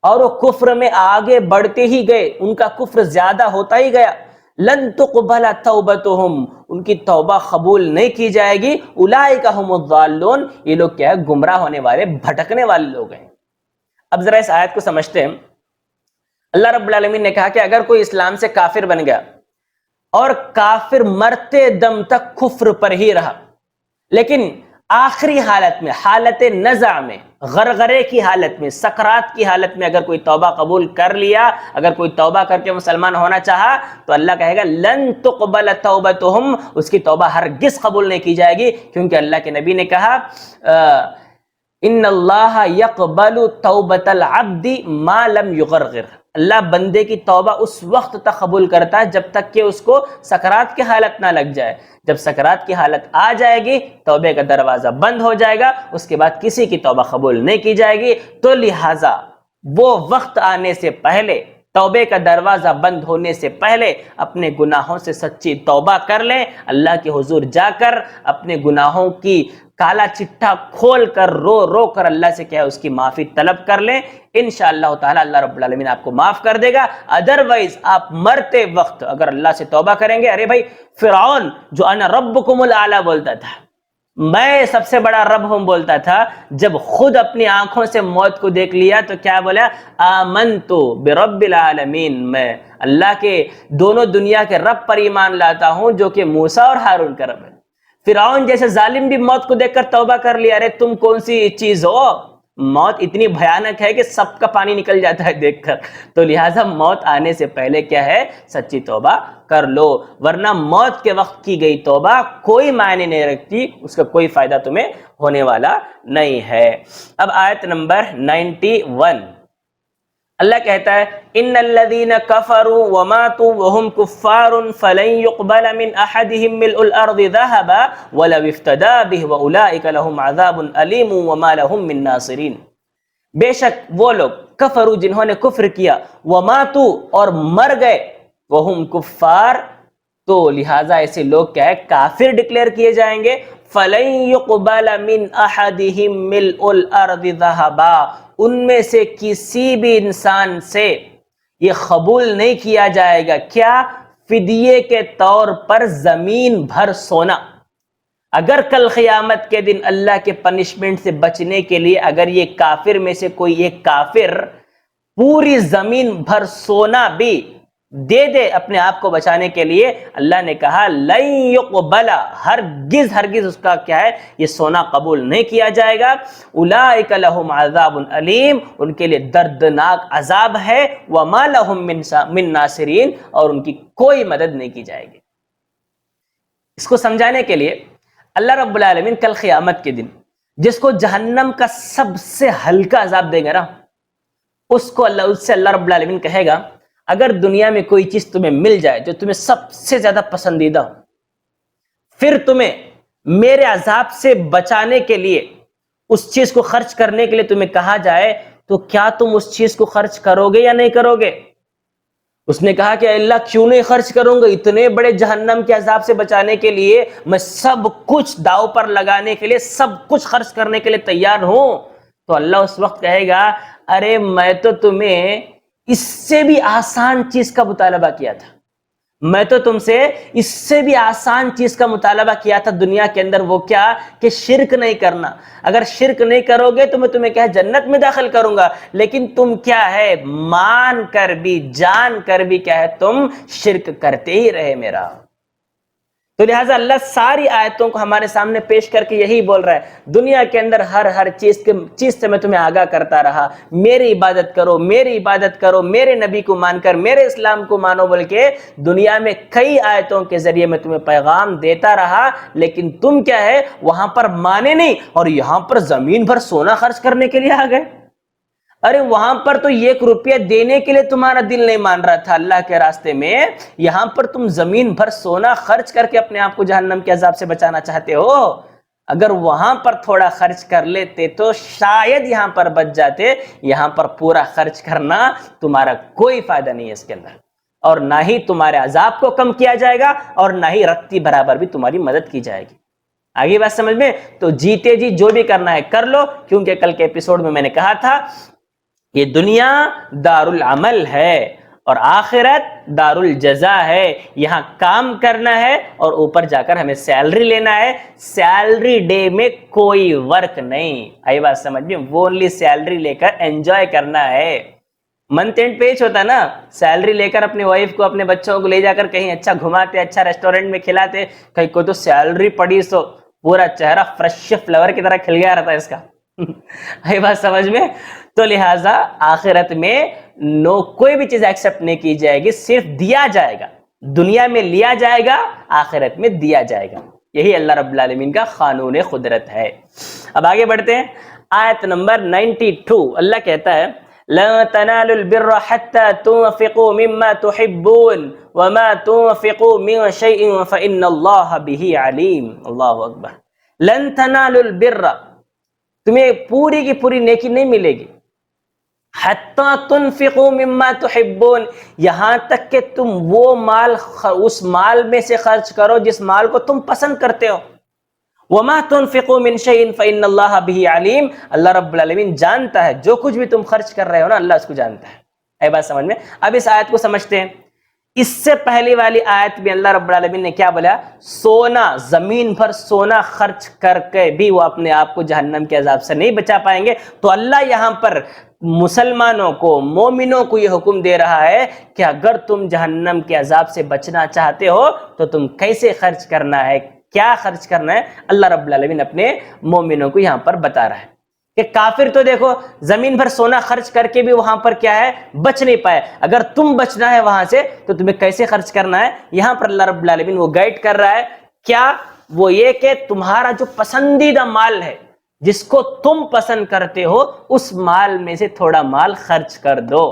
اور وہ کفر میں آگے بڑھتے ہی گئے، ان کا کفر زیادہ ہوتا ہی گیا، لن تقبل توبتهم، ان کی توبہ قبول نہیں کی جائے گی، اولئک هم الضالون، یہ لوگ کیا ہے؟ گمراہ ہونے والے، بھٹکنے والے لوگ ہیں۔ اب ذرا اس آیت کو سمجھتے ہیں۔ اللہ رب العالمین نے کہا کہ اگر کوئی اسلام سے کافر بن گیا اور کافر مرتے دم تک کفر پر ہی رہا، لیکن آخری حالت میں، حالت نزع میں، غرغرے کی حالت میں، سکرات کی حالت میں اگر کوئی توبہ قبول کر لیا، اگر کوئی توبہ کر کے مسلمان ہونا چاہا، تو اللہ کہے گا لن تقبل توبتہم، اس کی توبہ ہرگز قبول نہیں کی جائے گی، کیونکہ اللہ کے نبی نے کہا ان اللہ یقبل توبۃ العبد ما لم یغرغر، اللہ بندے کی توبہ اس وقت تک قبول کرتا ہے جب تک کہ اس کو سکرات کی حالت نہ لگ جائے۔ جب سکرات کی حالت آ جائے گی، توبے کا دروازہ بند ہو جائے گا، اس کے بعد کسی کی توبہ قبول نہیں کی جائے گی۔ تو لہٰذا وہ وقت آنے سے پہلے، توبے کا دروازہ بند ہونے سے پہلے اپنے گناہوں سے سچی توبہ کر لیں، اللہ کے حضور جا کر اپنے گناہوں کی کالا چٹھا کھول کر رو رو کر اللہ سے کیا ہے اس کی معافی طلب کر لیں، انشاءاللہ تعالی اللہ رب العالمین آپ کو معاف کر دے گا۔ ادروائز آپ مرتے وقت اگر اللہ سے توبہ کریں گے، ارے بھائی فرعون جو انا ربکم الاعلی بولتا تھا، میں سب سے بڑا رب ہوں بولتا تھا، جب خود اپنی آنکھوں سے موت کو دیکھ لیا تو کیا بولا؟ آمنتو برب العالمین، میں اللہ کے دونوں دنیا کے رب پر ایمان لاتا ہوں جو کہ موسیٰ اور ہارون کا رب ہے۔ فرعون جیسے ظالم بھی موت کو دیکھ کر توبہ کر لیا، ارے تم کون سی چیز ہو، موت اتنی بھیانک ہے کہ سب کا پانی نکل جاتا ہے دیکھ کر، تو لہٰذا موت آنے سے پہلے کیا ہے؟ سچی توبہ کر لو، ورنہ موت کے وقت کی گئی توبہ کوئی معنی نہیں رکھتی، اس کا کوئی فائدہ تمہیں ہونے والا نہیں ہے۔ اب آیت نمبر 91 اللہ کہتا ہے ان الذين كفروا وماتوا وهم كفار فلن يقبل من احدهم ملء الارض ذهبا ولو افتدى به واولئك لهم عذاب الیم وما لهم من ناصرین۔ بے شک وہ لوگ کفروا جنہوں نے کفر کیا، وماتوا اور مر گئے، وهم کفار، تو لہٰذا ایسے لوگ کیا ہے؟ کافر ڈکلیئر کیے جائیں گے۔ فلن يقبل من احدهم ملء الارض ذهبا، ان میں سے کسی بھی انسان سے یہ قبول نہیں کیا جائے گا، کیا؟ فدیے کے طور پر زمین بھر سونا۔ اگر کل قیامت کے دن اللہ کے پنشمنٹ سے بچنے کے لیے اگر یہ کافر میں سے کوئی ایک کافر پوری زمین بھر سونا بھی دے دے اپنے آپ کو بچانے کے لیے، اللہ نے کہا لن یقبل، ہرگز ہرگز اس کا کیا ہے؟ یہ سونا قبول نہیں کیا جائے گا۔ اولئک لہم عذاب علیم، ان کے لیے دردناک عذاب ہے، وما لہم من ناصرین، اور ان کی کوئی مدد نہیں کی جائے گی۔ اس کو سمجھانے کے لیے اللہ رب العالمین کل قیامت کے دن جس کو جہنم کا سب سے ہلکا عذاب دے گا نا، اس سے اللہ رب العالمین کہے گا اگر دنیا میں کوئی چیز تمہیں مل جائے جو تمہیں سب سے زیادہ پسندیدہ ہو، پھر تمہیں میرے عذاب سے بچانے کے لیے اس چیز کو خرچ کرنے کے لیے تمہیں کہا جائے، تو کیا تم اس چیز کو خرچ کرو گے یا نہیں کرو گے؟ اس نے کہا کہ اللہ کیوں نہیں خرچ کروں گا، اتنے بڑے جہنم کے عذاب سے بچانے کے لیے میں سب کچھ داؤ پر لگانے کے لیے، سب کچھ خرچ کرنے کے لیے تیار ہوں۔ تو اللہ اس وقت کہے گا ارے میں تو تمہیں اس سے بھی آسان چیز کا مطالبہ کیا تھا، میں تو تم سے اس سے بھی آسان چیز کا مطالبہ کیا تھا دنیا کے اندر، وہ کیا؟ کہ شرک نہیں کرنا۔ اگر شرک نہیں کرو گے تو میں تمہیں کیا جنت میں داخل کروں گا، لیکن تم کیا ہے؟ مان کر بھی جان کر بھی کیا ہے؟ تم شرک کرتے ہی رہے میرا۔ تو لہٰذا اللہ ساری آیتوں کو ہمارے سامنے پیش کر کے یہی بول رہا ہے، دنیا کے اندر ہر چیز سے میں تمہیں آگاہ کرتا رہا، میری عبادت کرو، میری عبادت کرو، میرے نبی کو مان کر میرے اسلام کو مانو، بول کے دنیا میں کئی آیتوں کے ذریعے میں تمہیں پیغام دیتا رہا، لیکن تم کیا ہے وہاں پر مانے نہیں، اور یہاں پر زمین بھر سونا خرچ کرنے کے لیے آ گئے۔ ارے وہاں پر تو 1 روپیہ دینے کے لیے تمہارا دل نہیں مان رہا تھا اللہ کے راستے میں، یہاں پر تم زمین بھر سونا خرچ کر کے اپنے آپ کو جہنم کے عذاب سے بچانا چاہتے ہو۔ اگر وہاں پر تھوڑا خرچ کر لیتے تو شاید یہاں پر بچ جاتے، یہاں پر پورا خرچ کرنا تمہارا کوئی فائدہ نہیں ہے اس کے اندر، اور نہ ہی تمہارے عذاب کو کم کیا جائے گا، اور نہ ہی رتی برابر بھی تمہاری مدد کی جائے گی۔ آگے بات سمجھ میں؟ تو جیتے جی جو بھی کرنا ہے کر لو، کیونکہ کل کے ایپیسوڈ میں نے کہا تھا یہ دنیا دار العمل ہے اور آخرت دار الجزا ہے، یہاں کام کرنا ہے اور اوپر جا کر ہمیں سیلری لینا ہے، سیلری ڈے میں کوئی ورک نہیں، آئی بات سمجھ میں؟ وہ اونلی سیلری لے کر انجوائے کرنا ہے۔ منتھ اینڈ پیج ہوتا نا، سیلری لے کر اپنی وائف کو اپنے بچوں کو لے جا کر کہیں اچھا گھماتے، اچھا ریسٹورنٹ میں کھلاتے، کہیں کوئی تو سیلری پڑی سو پورا چہرہ فریش فلاور کی طرح کھل گیا رہتا ہے اس کا، آئی بات سمجھ میں؟ تو لہٰذا آخرت میں کوئی بھی چیز ایکسپٹ نہیں کی جائے گی، صرف دیا جائے گا، دنیا میں لیا جائے گا، آخرت میں دیا جائے گا، یہی اللہ رب العالمین کا قانون قدرت ہے۔ اب آگے بڑھتے ہیں، آیت نمبر 92، اللہ کہتا ہے لَن تَنَالُوا الْبِرَّ حَتَّى تُنْفِقُوا مِمَّا تُحِبُّونَ وَمَا تُنْفِقُوا مِنْ شَيْءٍ فَإِنَّ اللَّهَ بِهِ عَلِيمٌ۔ اللہ اکبر۔ لَن تَنَالُوا الْبِرَّ، تمہیں پوری کی پوری نیکی نہیں ملے گی، حَتَّى تُنْفِقُوا مِمَّا تُحِبُّونَ، یہاں تک کہ تم وہ مال اس مال میں سے خرچ کرو جس مال کو تم پسند کرتے ہو۔ وَمَا تُنْفِقُوا مِنْ شَيْءٍ فَإِنَّ اللَّهَ بِهِ عَلِيمٌ، اللہ رب العالمین جانتا ہے، جو کچھ بھی تم خرچ کر رہے ہو نا اللہ اس کو جانتا ہے۔ اے بات سمجھ میں؟ اب اس آیت کو سمجھتے ہیں۔ اس سے پہلی والی آیت بھی اللہ رب العالمین نے کیا بولا؟ سونا، زمین بھر سونا خرچ کر کے بھی وہ اپنے آپ کو جہنم کے عذاب سے نہیں بچا پائیں گے۔ تو اللہ یہاں پر مسلمانوں کو، مومنوں کو یہ حکم دے رہا ہے کہ اگر تم جہنم کے عذاب سے بچنا چاہتے ہو تو تم کیسے خرچ کرنا ہے، کیا خرچ کرنا ہے، اللہ رب العالمین اپنے مومنوں کو یہاں پر بتا رہا ہے کہ کافر تو دیکھو زمین بھر سونا خرچ کر کے بھی وہاں پر کیا ہے بچ نہیں پائے، اگر تم بچنا ہے وہاں سے تو تمہیں کیسے خرچ کرنا ہے، یہاں پر اللہ رب العالمین وہ گائیڈ کر رہا ہے۔ کیا؟ وہ یہ کہ تمہارا جو پسندیدہ مال ہے، جس کو تم پسند کرتے ہو، اس مال میں سے تھوڑا مال خرچ کر دو۔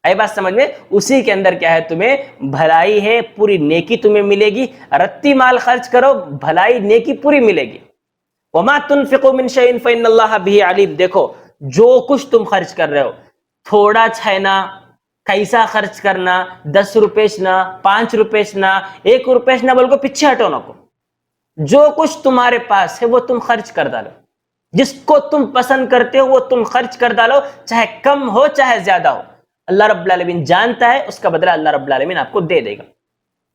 اے بات سمجھ میں؟ اسی کے اندر کیا ہے، تمہیں بھلائی ہے، پوری نیکی تمہیں ملے گی، رتی مال خرچ کرو، بھلائی نیکی پوری ملے گی۔ وَمَا تُنْفِقُوا مِنْ شَيْءٍ فَإِنَّ اللَّهَ بِهِ عَلِيمٌ، دیکھو جو کچھ تم خرچ کر رہے ہو، تھوڑا چھینا، کیسا خرچ کرنا، 10 روپے نہ، 5 روپے نہ، 1 روپے نہ، بول کو پیچھے ہٹو نہ کو، جو کچھ تمہارے پاس ہے وہ تم خرچ کر ڈالو، جس کو تم پسند کرتے ہو وہ تم خرچ کر ڈالو، چاہے کم ہو چاہے زیادہ ہو، اللہ رب العالمین جانتا ہے، اس کا بدلہ اللہ رب العالمین آپ کو دے دے گا۔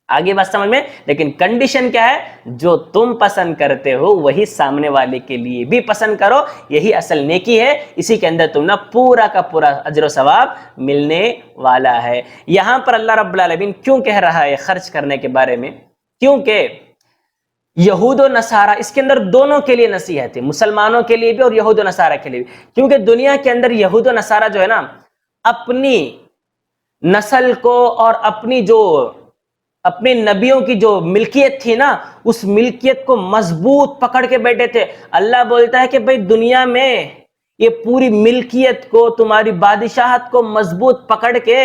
آگے بات سمجھ میں؟ لیکن کنڈیشن کیا ہے؟ جو تم پسند کرتے ہو وہی سامنے والے کے لیے بھی پسند کرو، یہی اصل نیکی ہے، اسی کے اندر تم پورا کا پورا اجر و ثواب ملنے والا ہے۔ یہاں پر اللہ رب العالمین کیوں کہہ رہا ہے خرچ کرنے کے بارے میں؟ کیونکہ یہود و نصارہ، اس کے اندر دونوں کے لیے نصیحت ہے، مسلمانوں کے لیے بھی اور یہود و نصارہ کے لیے بھی، کیونکہ دنیا کے اندر یہود و نصارہ جو ہے نا، اپنی نسل کو اور اپنے نبیوں کی جو ملکیت تھی نا، اس ملکیت کو مضبوط پکڑ کے بیٹھے تھے۔ اللہ بولتا ہے کہ بھئی دنیا میں یہ پوری ملکیت کو، تمہاری بادشاہت کو مضبوط پکڑ کے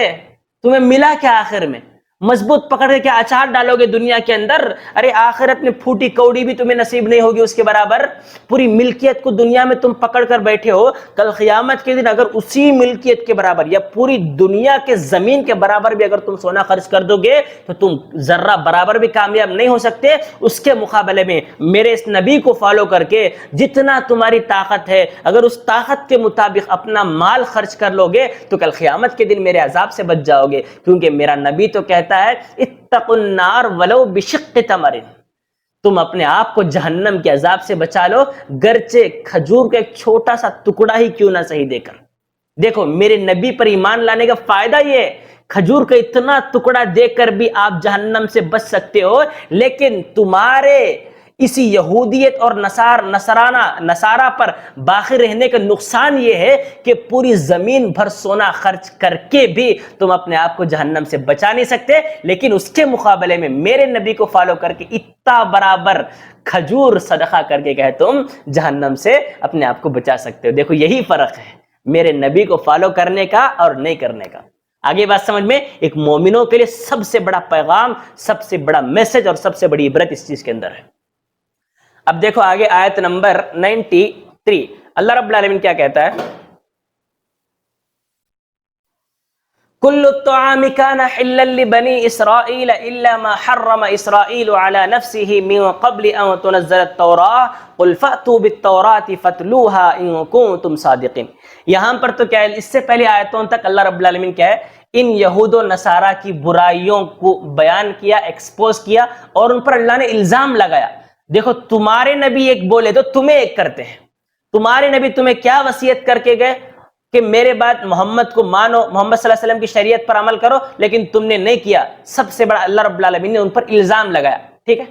تمہیں ملا کیا آخر میں؟ مضبوط پکڑ کے کیا اچار ڈالو گے دنیا کے اندر؟ ارے آخرت میں پھوٹی کوڑی بھی تمہیں نصیب نہیں ہوگی اس کے برابر۔ پوری ملکیت کو دنیا میں تم پکڑ کر بیٹھے ہو، کل قیامت کے دن اگر اسی ملکیت کے برابر یا پوری دنیا کے زمین کے برابر بھی اگر تم سونا خرچ کر دو گے تو تم ذرہ برابر بھی کامیاب نہیں ہو سکتے۔ اس کے مقابلے میں میرے اس نبی کو فالو کر کے جتنا تمہاری طاقت ہے، اگر اس طاقت کے مطابق اپنا مال خرچ کر لو گے تو کل قیامت کے دن میرے عذاب سے بچ جاؤ گے، کیونکہ میرا نبی تو کہتا ہے اتقوا النار ولو بشق تمر، تم اپنے آپ کو جہنم کے عذاب سے بچا لو، گرچہ کھجور کا ایک چھوٹا سا ٹکڑا ہی کیوں نہ صحیح دے کر۔ دیکھو میرے نبی پر ایمان لانے کا فائدہ یہ ہے، کھجور کا اتنا ٹکڑا دے کر بھی آپ جہنم سے بچ سکتے ہو، لیکن تمہارے اسی یہودیت اور نصارہ پر باقی رہنے کا نقصان یہ ہے کہ پوری زمین بھر سونا خرچ کر کے بھی تم اپنے آپ کو جہنم سے بچا نہیں سکتے، لیکن اس کے مقابلے میں میرے نبی کو فالو کر کے اتنا برابر کھجور صدقہ کر کے کہ تم جہنم سے اپنے آپ کو بچا سکتے ہو۔ دیکھو یہی فرق ہے میرے نبی کو فالو کرنے کا اور نہیں کرنے کا۔ آگے بات سمجھ میں، ایک مومنوں کے لیے سب سے بڑا پیغام، سب سے بڑا میسج اور سب سے بڑی عبرت اس چیز کے اندر ہے۔ اب دیکھو آگے آیت نمبر 93، اللہ رب العالمین کیا کہتا ہے؟ کل الطعام كان حلا لبني اسرائيل الا ما حرم اسرائيل على نفسه من قبل ان تنزل التوراة قل فأتوا بالتوراة فاتلوها ان كنتم صادقين۔ یہاں پر تو کیا ہے، اس سے پہلے آیتوں تک اللہ رب العالمین کیا ہے، ان یہود و نصارہ کی برائیوں کو بیان کیا، ایکسپوز کیا، اور ان پر اللہ نے الزام لگایا۔ دیکھو تمہارے نبی ایک بولے تو تمہیں ایک کرتے ہیں۔ تمہارے نبی تمہیں کیا وصیت کر کے گئے کہ میرے بعد محمد کو مانو، محمد صلی اللہ علیہ وسلم کی شریعت پر عمل کرو، لیکن تم نے نہیں کیا۔ سب سے بڑا اللہ رب العالمین نے ان پر الزام لگایا، ٹھیک ہے۔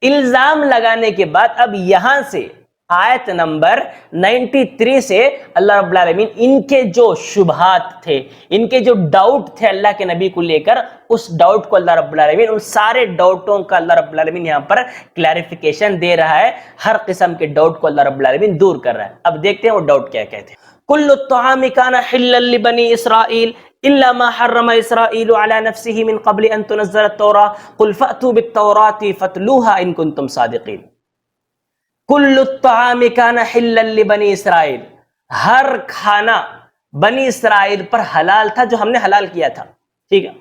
الزام لگانے کے بعد اب یہاں سے آیت نمبر 93 سے اللہ رب العالمین ان کے جو شبہات تھے، ان کے جو ڈاؤٹ تھے اللہ کے نبی کو لے کر، اس ڈاؤٹ کو اللہ رب العالمین، ان سارے ڈاؤٹوں کا اللہ رب العالمین یہاں پر کلیریفیکیشن دے رہا ہے، ہر قسم کے ڈاؤٹ کو اللہ رب العالمین دور کر رہا ہے۔ اب دیکھتے ہیں وہ ڈاؤٹ کیا کہتے ہیں۔ کل الطعام كان حلا لبني اسرائيل الا ما حرم اسرائيل على نفسه من قبل ان تنزل التوراة قل فأتوا بالتوراة فاتلوها ان كنتم صادقين۔ کل الطعام كان حلا لبني اسرائیل، ہر کھانا بنی اسرائیل پر حلال تھا جو ہم نے حلال کیا تھا، ٹھیک ہے۔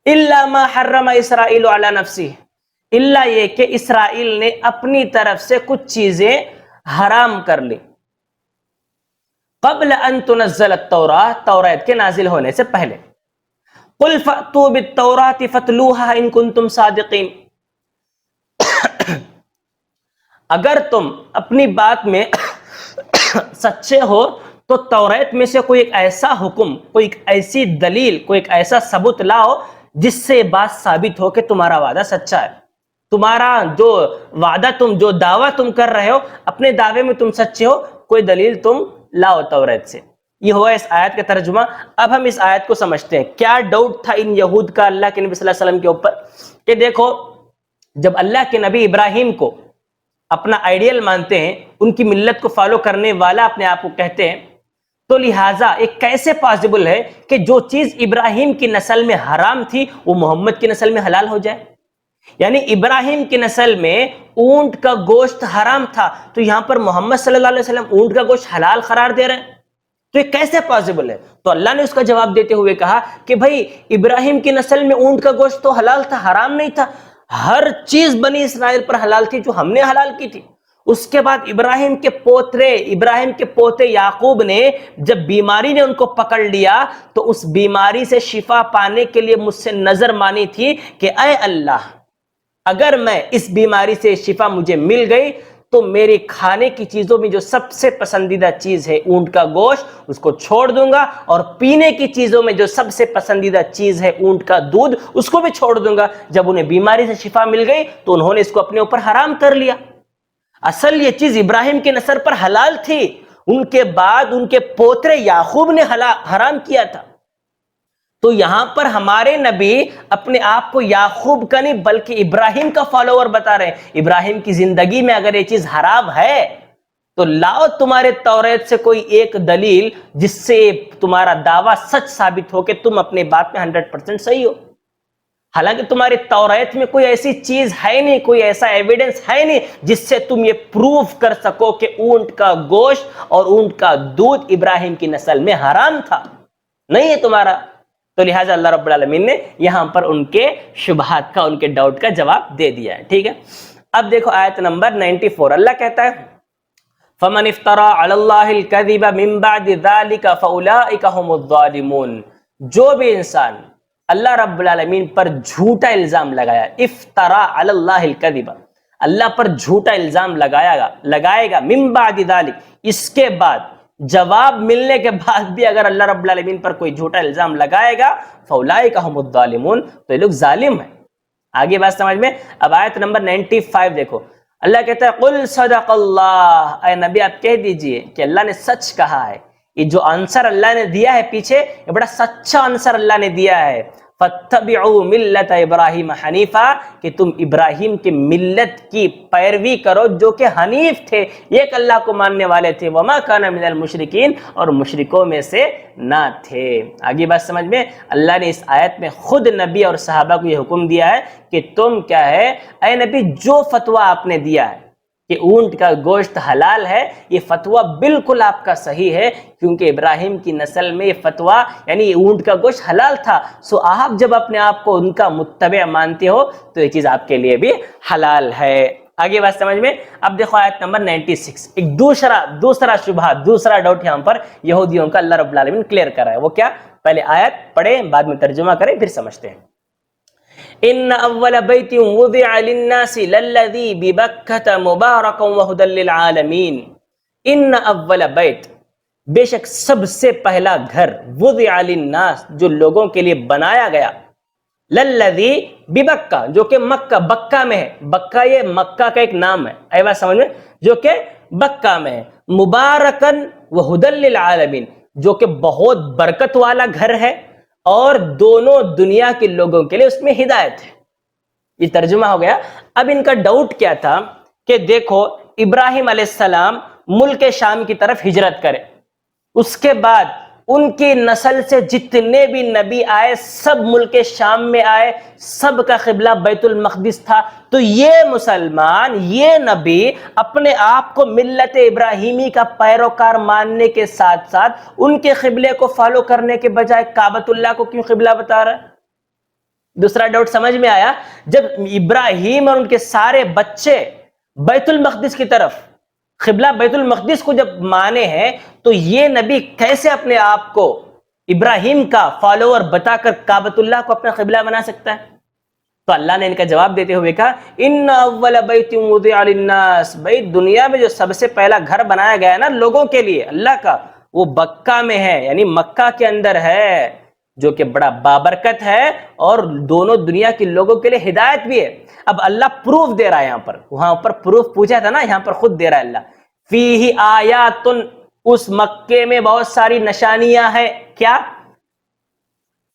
الا ما حرم اسرائیل على نفسه، الا یہ کہ اسرائیل نے اپنی طرف سے کچھ چیزیں حرام کر لی، قبل ان تنزل التوراة، توریت کے نازل ہونے سے پہلے۔ قل فأتوا بالتوراة فاتلوها ان کنتم صادقین، اگر تم اپنی بات میں سچے ہو تو توریت میں سے کوئی ایک ایسا حکم، کوئی ایک ایسی دلیل، کوئی ایک ایسا ثبوت لاؤ جس سے بات ثابت ہو کہ تمہارا وعدہ سچا ہے، تمہارا جو وعدہ، تم جو دعویٰ تم کر رہے ہو، اپنے دعوے میں تم سچے ہو، کوئی دلیل تم لاؤ توریت سے۔ یہ ہوا اس آیت کا ترجمہ۔ اب ہم اس آیت کو سمجھتے ہیں۔ کیا ڈاؤٹ تھا ان یہود کا اللہ کے نبی صلی اللہ علیہ وسلم کے اوپر؟ کہ دیکھو جب اللہ کے نبی ابراہیم کو اپنا آئیڈیل مانتے ہیں، ان کی ملت کو فالو کرنے والا اپنے آپ کو کہتے ہیں، تو لہٰذا ایک کیسے پاسبل ہے کہ جو چیز ابراہیم کی نسل میں حرام تھی وہ محمد کی نسل میں حلال ہو جائے؟ یعنی ابراہیم کی نسل میں اونٹ کا گوشت حرام تھا، تو یہاں پر محمد صلی اللہ علیہ وسلم اونٹ کا گوشت حلال قرار دے رہے ہیں، تو یہ کیسے پاسبل ہے؟ تو اللہ نے اس کا جواب دیتے ہوئے کہا کہ بھائی ابراہیم کی نسل میں اونٹ کا گوشت تو حلال تھا، حرام نہیں تھا۔ ہر چیز بنی اسرائیل پر حلال تھی جو ہم نے حلال کی تھی۔ اس کے بعد ابراہیم کے پوتے یعقوب نے جب بیماری نے ان کو پکڑ لیا تو اس بیماری سے شفا پانے کے لیے مجھ سے نظر مانی تھی کہ اے اللہ، اگر میں اس بیماری سے شفا مجھے مل گئی تو میری کھانے کی چیزوں میں جو سب سے پسندیدہ چیز ہے اونٹ کا گوشت، اس کو چھوڑ دوں گا، اور پینے کی چیزوں میں جو سب سے پسندیدہ چیز ہے اونٹ کا دودھ، اس کو بھی چھوڑ دوں گا۔ جب انہیں بیماری سے شفا مل گئی تو انہوں نے اس کو اپنے اوپر حرام کر لیا۔ اصل یہ چیز ابراہیم کے نسل پر حلال تھی، ان کے بعد ان کے پوترے یعقوب نے حرام کیا تھا۔ تو یہاں پر ہمارے نبی اپنے آپ کو یعقوب کا نہیں بلکہ ابراہیم کا فالوور بتا رہے ہیں۔ ابراہیم کی زندگی میں اگر یہ چیز حرام ہے تو لاؤ تمہارے توریت سے کوئی ایک دلیل جس سے تمہارا دعویٰ سچ ثابت ہو کہ تم اپنے بات میں 100% صحیح ہو۔ حالانکہ تمہاری توریت میں کوئی ایسی چیز ہے نہیں، کوئی ایسا ایویڈنس ہے نہیں جس سے تم یہ پروف کر سکو کہ اونٹ کا گوشت اور اونٹ کا دودھ ابراہیم کی نسل میں حرام تھا، نہیں ہے تمہارا۔ تو لہٰذا اللہ رب العالمین نے یہاں پر ان کے شبہات کا، ان کے ڈاؤٹ کا جواب دے دیا ہے، ٹھیک ہے۔ اب دیکھو آیت نمبر 94، اللہ کہتا ہے فَمَنِ افْتَرَى عَلَى اللَّهِ الْكَذِبَ مِن بَعْدِ ذَلِكَ فَأُولَٰئِكَ هُمُ الظَّالِمُونَ، جو بھی انسان اللہ رب العالمین پر جھوٹا الزام لگایا، افترا علی اللہ الکذب، اللہ پر جھوٹا الزام لگائے گا من بعد ذلک، اس کے بعد جواب ملنے کے بعد بھی اگر اللہ رب العالمین پر کوئی جھوٹا الزام لگائے گا فاولئک هم الظالمون، تو یہ لوگ ظالم ہیں۔ آگے بات سمجھ میں؟ اب آیت نمبر 95 دیکھو، اللہ کہتا ہے قل صدق اللہ، اے نبی آپ کہہ دیجئے کہ اللہ نے سچ کہا ہے۔ یہ جو آنسر اللہ نے دیا ہے پیچھے، یہ بڑا سچا آنسر اللہ نے دیا ہے۔ فَاتَّبِعُوا مِلَّةَ إِبْرَاهِيمَ حَنِيفًا، کہ تم ابراہیم کی ملت کی پیروی کرو جو کہ حنیف تھے، ایک اللہ کو ماننے والے تھے، وَمَا كَانَ مِنَ الْمُشْرِكِينَ، اور مشرکوں میں سے نہ تھے۔ آگے بات سمجھ میں؟ اللہ نے اس آیت میں خود نبی اور صحابہ کو یہ حکم دیا ہے کہ تم کیا ہے، اے نبی جو فتویٰ آپ نے دیا ہے کہ اونٹ کا گوشت حلال ہے، یہ فتویٰ بالکل آپ کا صحیح ہے، کیونکہ ابراہیم کی نسل میں یہ فتویٰ یعنی اونٹ کا گوشت حلال تھا، سو آپ جب اپنے آپ کو ان کا متبع مانتے ہو تو یہ چیز آپ کے لیے بھی حلال ہے۔ آگے بات سمجھ میں؟ اب دیکھو آیت نمبر 96، ایک دوسرا شبہ، دوسرا ڈاؤٹ یہاں پر یہودیوں کا اللہ رب العالمین کلیئر کر رہا ہے۔ وہ کیا؟ پہلے آیت پڑھیں بعد میں ترجمہ کریں پھر سمجھتے ہیں۔ ان اول بیت وضع للناس للذی ببکۃ مبارکا وہدی للعالمین، ان اول بیت، بے شک سب سے پہلا گھر، وضع للناس، جو لوگوں کے لیے بنایا گیا، للذی ببکہ، جو کہ بکہ میں ہے، بکہ یہ مکہ کا ایک نام ہے، اے بات سمجھ میں، جو کہ بکہ میں ہے، مبارکن وہدی للعالمین، جو کہ بہت برکت والا گھر ہے اور دونوں دنیا کے لوگوں کے لیے اس میں ہدایت ہے۔ یہ ترجمہ ہو گیا۔ اب ان کا ڈاؤٹ کیا تھا کہ دیکھو ابراہیم علیہ السلام ملک شام کی طرف ہجرت کرے، اس کے بعد ان کی نسل سے جتنے بھی نبی آئے سب ملک شام میں آئے، سب کا قبلہ بیت المقدس تھا، تو یہ مسلمان، یہ نبی اپنے آپ کو ملت ابراہیمی کا پیروکار ماننے کے ساتھ ساتھ ان کے قبلے کو فالو کرنے کے بجائے کعبۃ اللہ کو کیوں قبلہ بتا رہا ہے؟ دوسرا ڈاؤٹ سمجھ میں آیا؟ جب ابراہیم اور ان کے سارے بچے بیت المقدس کی طرف، قبلہ بیت المقدس کو جب مانے ہیں، تو یہ نبی کیسے اپنے آپ کو ابراہیم کا فالوور بتا کر کعبۃ اللہ کو اپنا قبلہ بنا سکتا ہے؟ تو اللہ نے ان کا جواب دیتے ہوئے کہا ان اول بیت وضع للناس، بھائی دنیا میں جو سب سے پہلا گھر بنایا گیا ہے نا لوگوں کے لیے اللہ کا، وہ بکہ میں ہے، یعنی مکہ کے اندر ہے، جو کہ بڑا بابرکت ہے اور دونوں دنیا کے لوگوں کے لیے ہدایت بھی ہے۔ اب اللہ پروف دے رہا ہے یہاں پر، وہاں پر پروف پوچھا تھا نا، یہاں پر خود دے رہا ہے اللہ، فیہ آیات، اس مکے میں بہت ساری نشانیاں ہیں، کیا؟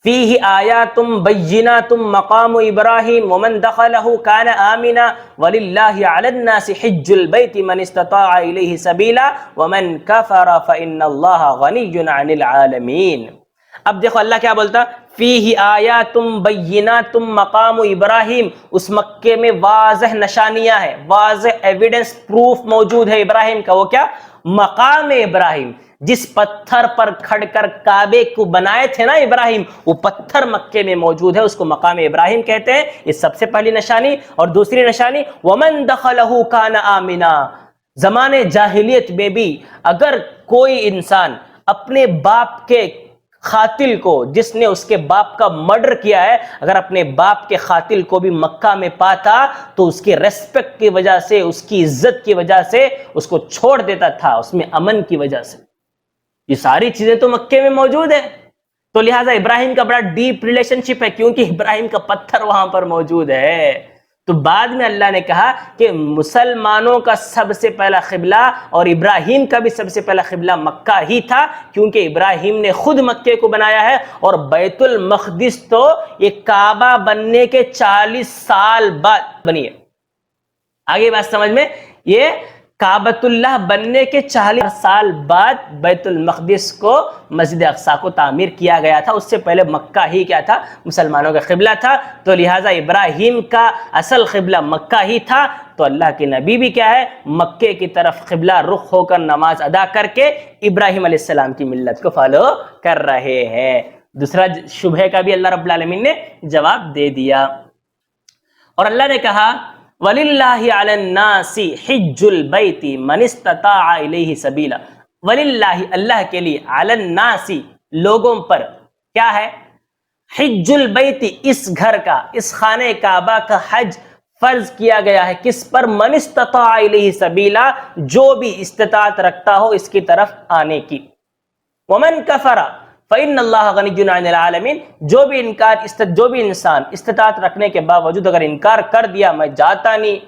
فیہ آیات بینات مقام ابراہیم ومن دخلہ کان آمنا وللہ علی الناس حج البیت من استطاع الیہ سبیلا ومن کفر فإن اللہ غنی عن العالمین۔ اب دیکھو اللہ کیا بولتا، فیہ آیات بینات مقام ابراہیم، اس مکے میں واضح نشانیاں ہیں، واضح ایویڈنس پروف موجود ہے ابراہیم کا۔ وہ کیا؟ مقام ابراہیم، جس پتھر پر کھڑ کر کعبے کو بنائے تھے نا ابراہیم، وہ پتھر مکے میں موجود ہے، اس کو مقام ابراہیم کہتے ہیں، یہ سب سے پہلی نشانی۔ اور دوسری نشانی ومن دخلہ کان آمنا، زمانے جاہلیت میں بھی اگر کوئی انسان اپنے باپ کے قاتل کو، جس نے اس کے باپ کا مرڈر کیا ہے، اگر اپنے باپ کے قاتل کو بھی مکہ میں پاتا تو اس کی ریسپیکٹ کی وجہ سے، اس کی عزت کی وجہ سے اس کو چھوڑ دیتا تھا، اس میں امن کی وجہ سے۔ یہ ساری چیزیں تو مکے میں موجود ہیں، تو لہٰذا ابراہیم کا بڑا ڈیپ ریلیشن شپ ہے، کیونکہ ابراہیم کا پتھر وہاں پر موجود ہے۔ تو بعد میں اللہ نے کہا کہ مسلمانوں کا سب سے پہلا قبلہ اور ابراہیم کا بھی سب سے پہلا قبلہ مکہ ہی تھا، کیونکہ ابراہیم نے خود مکے کو بنایا ہے، اور بیت المقدس تو یہ کعبہ بننے کے 40 سال بعد بنی ہے۔ آگے بات سمجھ میں؟ یہ کعبۃ اللہ بننے کے 40 سال بعد بیت المقدس کو، مسجد اقصیٰ کو تعمیر کیا گیا تھا، اس سے پہلے مکہ ہی کیا تھا؟ مسلمانوں کا قبلہ تھا، تو لہٰذا ابراہیم کا اصل قبلہ مکہ ہی تھا، تو اللہ کے نبی بھی کیا ہے؟ مکے کی طرف قبلہ رخ ہو کر نماز ادا کر کے ابراہیم علیہ السلام کی ملت کو فالو کر رہے ہیں۔ دوسرا شبہ کا بھی اللہ رب العالمین نے جواب دے دیا، اور اللہ نے کہا وَلِلَّهِ عَلَى النَّاسِ حِجُّ الْبَيْتِ مَنِ اسْتَطَاعَ إِلَيْهِ سَبِيلًا، وَلِلَّهِ اللہ کے لیے، عَلَى النَّاسِ لوگوں پر کیا ہے؟ حِجُّ الْبَيْتِ، اس گھر کا، اس خانہ کعبہ کا حج، فرض کیا گیا ہے کس پر؟ من استطاع الیہ سبیلا، جو بھی استطاعت رکھتا ہو اس کی طرف آنے کی. ومن کفر فإن اللہ غنی عن العالمین، جو بھی انسان استطاعت رکھنے کے باوجود اگر انکار کر دیا، میں جاتا نہیں،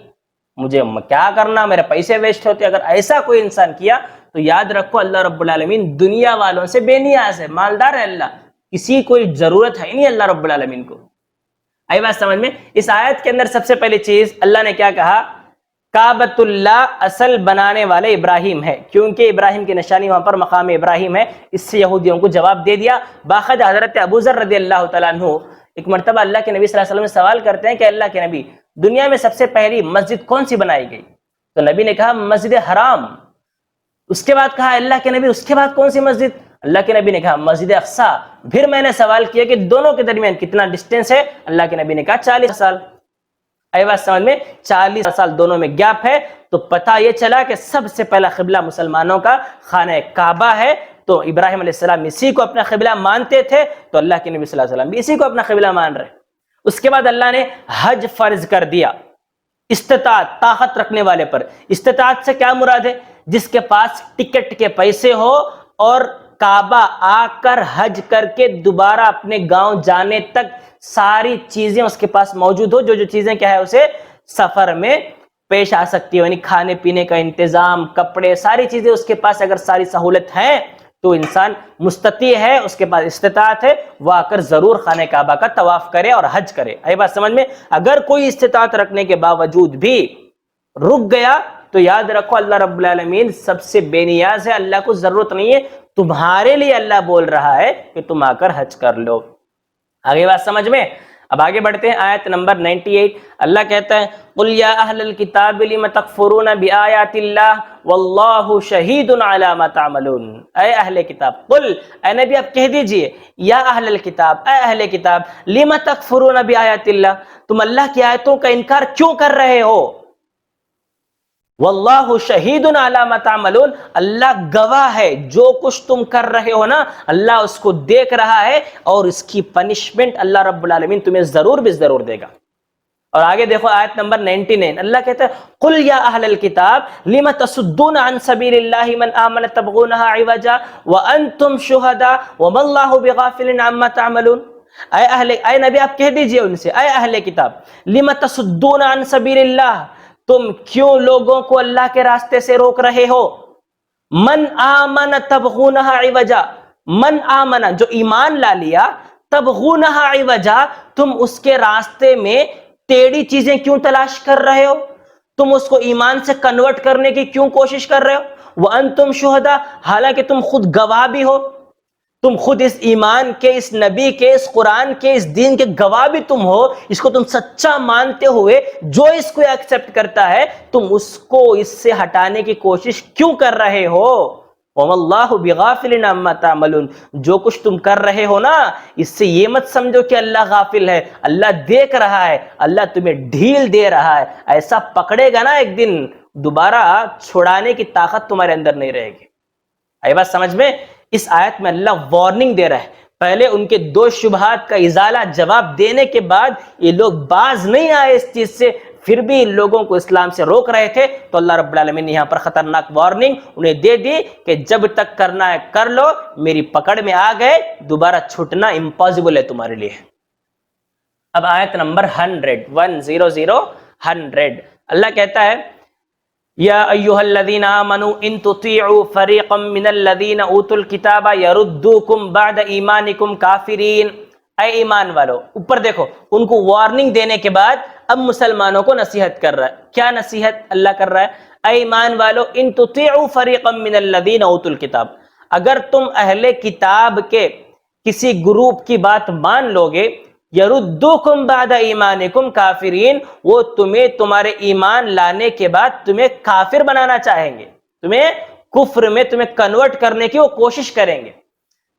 مجھے کیا کرنا، میرے پیسے ویسٹ ہوتے، اگر ایسا کوئی انسان کیا تو یاد رکھو اللہ رب العالمین دنیا والوں سے بے نیاز ہے، مالدار ہے اللہ، کسی کوئی ضرورت ہے نہیں اللہ رب العالمین کو. آئی بات سمجھ میں؟ اس آیت کے اندر سب سے پہلی چیز اللہ نے کیا کہا؟ کعبۃ اللہ اصل بنانے والے ابراہیم ہے، کیونکہ ابراہیم کی نشانی وہاں پر مقام ابراہیم ہے. اس سے یہودیوں کو جواب دے دیا. باخبر حضرت ابو ذر رضی اللہ تعالیٰ عنہ ایک مرتبہ اللہ کے نبی صلی اللہ علیہ وسلم سے سوال کرتے ہیں کہ اللہ کے نبی، دنیا میں سب سے پہلی مسجد کون سی بنائی گئی؟ تو نبی نے کہا مسجد حرام. اس کے بعد کہا اللہ کے نبی اس کے بعد کون سی مسجد؟ اللہ کے نبی نے کہا مسجد اقصی. پھر میں نے سوال کیا کہ دونوں کے درمیان کتنا ڈسٹینس ہے؟ اللہ کے نبی نے کہا 40 سال. اے بات سمجھ میں؟ 40 سال دونوں میں گیپ ہے. تو پتہ یہ چلا کہ سب سے پہلا قبلہ مسلمانوں کا خانہ کعبہ ہے. تو ابراہیم علیہ السلام اسی کو اپنا قبلہ مانتے تھے، تو اللہ کے نبی صلی اللہ علیہ وسلم بھی اسی کو اپنا قبلہ مان رہے. اس کے بعد اللہ نے حج فرض کر دیا استطاعت، طاقت رکھنے والے پر. استطاعت سے کیا مراد ہے؟ جس کے پاس ٹکٹ کے پیسے ہو اور کعبہ آ کر حج کر کے دوبارہ اپنے گاؤں جانے تک ساری چیزیں اس کے پاس موجود ہو، جو چیزیں کیا ہے اسے سفر میں پیش آ سکتی ہو، یعنی کھانے پینے کا انتظام، کپڑے، ساری چیزیں اس کے پاس اگر ساری سہولت ہے تو انسان مستطیع ہے، اس کے پاس استطاعت ہے، وہ آ کر ضرور خانہ کعبہ کا طواف کرے اور حج کرے. اے بات سمجھ میں؟ اگر کوئی استطاعت رکھنے کے باوجود بھی رک گیا تو یاد رکھو اللہ رب العالمین سب سے بے نیاز ہے، اللہ کو ضرورت نہیں ہے. تمہارے لیے اللہ بول رہا ہے کہ تم آ کر حج کر لو. آگے بات سمجھ میں؟ اب آگے بڑھتے ہیں آیت نمبر 98. اللہ کہتا ہے قُلْ يَا أَهْلَ الْكِتَابِ لِمَ تَكْفُرُونَ بِآيَاتِ اللَّهِ وَاللَّهُ شَهِيدٌ عَلَى مَا تَعْمَلُونَ. اے اہل کتاب، قل، اے نبی آپ کہہ دیجئے، یا اہل الکتاب، اے اہل کتاب، لِمَ تَكْفُرُونَ بِآيَاتِ اللَّهِ، تم اللہ کی آیتوں کا انکار کیوں کر رہے ہو؟ واللہ شہید علی ما تعملون، اللہ گواہ ہے جو کچھ تم کر رہے ہو نا، اللہ اس کو دیکھ رہا ہے اور اس کی پنشمنٹ اللہ رب العالمین تمہیں ضرور بھی ضرور دے گا. اور آگے دیکھو آیت نمبر 99. اللہ کہتا ہے قل یا اہل الکتاب لم تصدون عن سبیل اللہ من آمن تبغونها عوجا وانتم شہداء وما اللہ بغافل عما تعملون. اے نبی آپ کہہ دیجئے ان سے، اے اہل کتاب، لم تصدون عن سبیل اللہ، تم کیوں لوگوں کو اللہ کے راستے سے روک رہے ہو؟ من آمن تبغونها عوجا، من آمن جو ایمان لا لیا، تبغونها عوجا تم اس کے راستے میں ٹیڑھی چیزیں کیوں تلاش کر رہے ہو؟ تم اس کو ایمان سے کنورٹ کرنے کی کیوں کوشش کر رہے ہو؟ وانتم شہداء، حالانکہ تم خود گواہ بھی ہو، تم خود اس ایمان کے، اس نبی کے، اس قرآن کے، اس دین کے گواہ بھی تم ہو. اس کو تم سچا مانتے ہوئے جو اس کو ایکسپٹ کرتا ہے تم اس کو اس سے ہٹانے کی کوشش کیوں کر رہے ہو؟ وَمَا اللَّهُ بِغَافِلٍ عَمَّا تَعْمَلُونَ، جو کچھ تم کر رہے ہو نا، اس سے یہ مت سمجھو کہ اللہ غافل ہے، اللہ دیکھ رہا ہے، اللہ تمہیں ڈھیل دے رہا ہے. ایسا پکڑے گا نا ایک دن، دوبارہ چھڑانے کی طاقت تمہارے اندر نہیں رہے گی. آئی بات سمجھ میں؟ اس آیت میں اللہ وارننگ دے رہا ہے. پہلے ان کے دو شبہات کا ازالہ جواب دینے کے بعد یہ لوگ باز نہیں آئے اس چیز سے، پھر بھی ان لوگوں کو اسلام سے روک رہے تھے، تو اللہ رب العالمین نے یہاں پر خطرناک وارننگ انہیں دے دی کہ جب تک کرنا ہے کر لو، میری پکڑ میں آ گئے دوبارہ چھوٹنا امپاسبل ہے تمہارے لیے. اب آیت نمبر 100 اللہ کہتا ہے یا ایھا الذین آمنوا ان تطیعوا فریقا من الذین اوتوا الکتاب یردوکم بعد ایمانکم کافرین. اے ایمان والو، اوپر دیکھو، ان کو وارننگ دینے کے بعد اب مسلمانوں کو نصیحت کر رہا ہے. کیا نصیحت اللہ کر رہا ہے؟ اے ایمان والو، ان تطیعوا فریقا من الذین اوتوا الکتاب، اگر تم اہل کتاب کے کسی گروپ کی بات مان لو گے، یردوکم بعد ایمانکم کافرین، وہ تمہیں تمہارے ایمان لانے کے بعد تمہیں کافر بنانا چاہیں گے، تمہیں کفر میں تمہیں کنورٹ کرنے کی وہ کوشش کریں گے.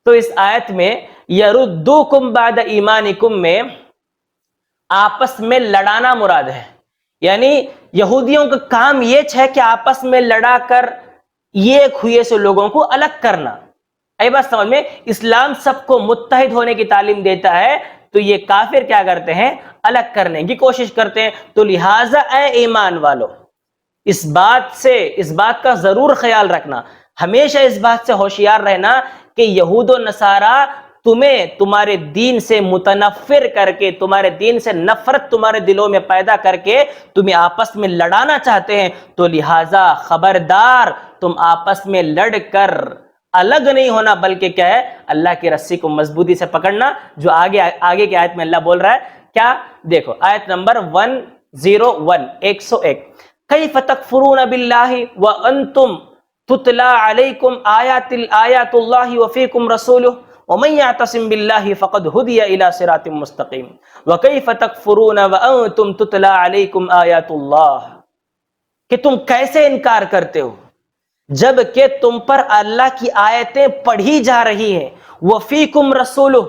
تو اس آیت میں یردوکم بعد ایمانکم میں آپس میں لڑانا مراد ہے. یعنی یہودیوں کا کام یہ ہے کہ آپس میں لڑا کر ایک ہوئے سے لوگوں کو الگ کرنا. اے بات سمجھ میں؟ اسلام سب کو متحد ہونے کی تعلیم دیتا ہے، تو یہ کافر کیا کرتے ہیں؟ الگ کرنے کی کوشش کرتے ہیں. تو لہٰذا اے ایمان والو، اس بات کا ضرور خیال رکھنا، ہمیشہ اس بات سے ہوشیار رہنا کہ یہود و نصارہ تمہیں تمہارے دین سے متنفر کر کے، تمہارے دین سے نفرت تمہارے دلوں میں پیدا کر کے تمہیں آپس میں لڑانا چاہتے ہیں. تو لہٰذا خبردار، تم آپس میں لڑ کر الگ نہیں ہونا، بلکہ کیا ہے؟ اللہ کی رسی کو مضبوطی سے پکڑنا. جو آگے کی آیت میں اللہ بول رہا ہے کیا؟ دیکھو آیت نمبر 101 101. کیف تکفرون باللہ وانتم تتلا علیکم آیات اللہ وفیکم رسولہ ومن یعتصم باللہ فقد ہدی الی صراط مستقیم. وکیف تکفرون وانتم تتلا علیکم آیات اللہ، کہ تم کیسے انکار کرتے ہو جب کہ تم پر اللہ کی آیتیں پڑھی جا رہی ہیں. وفیکم رسولہ،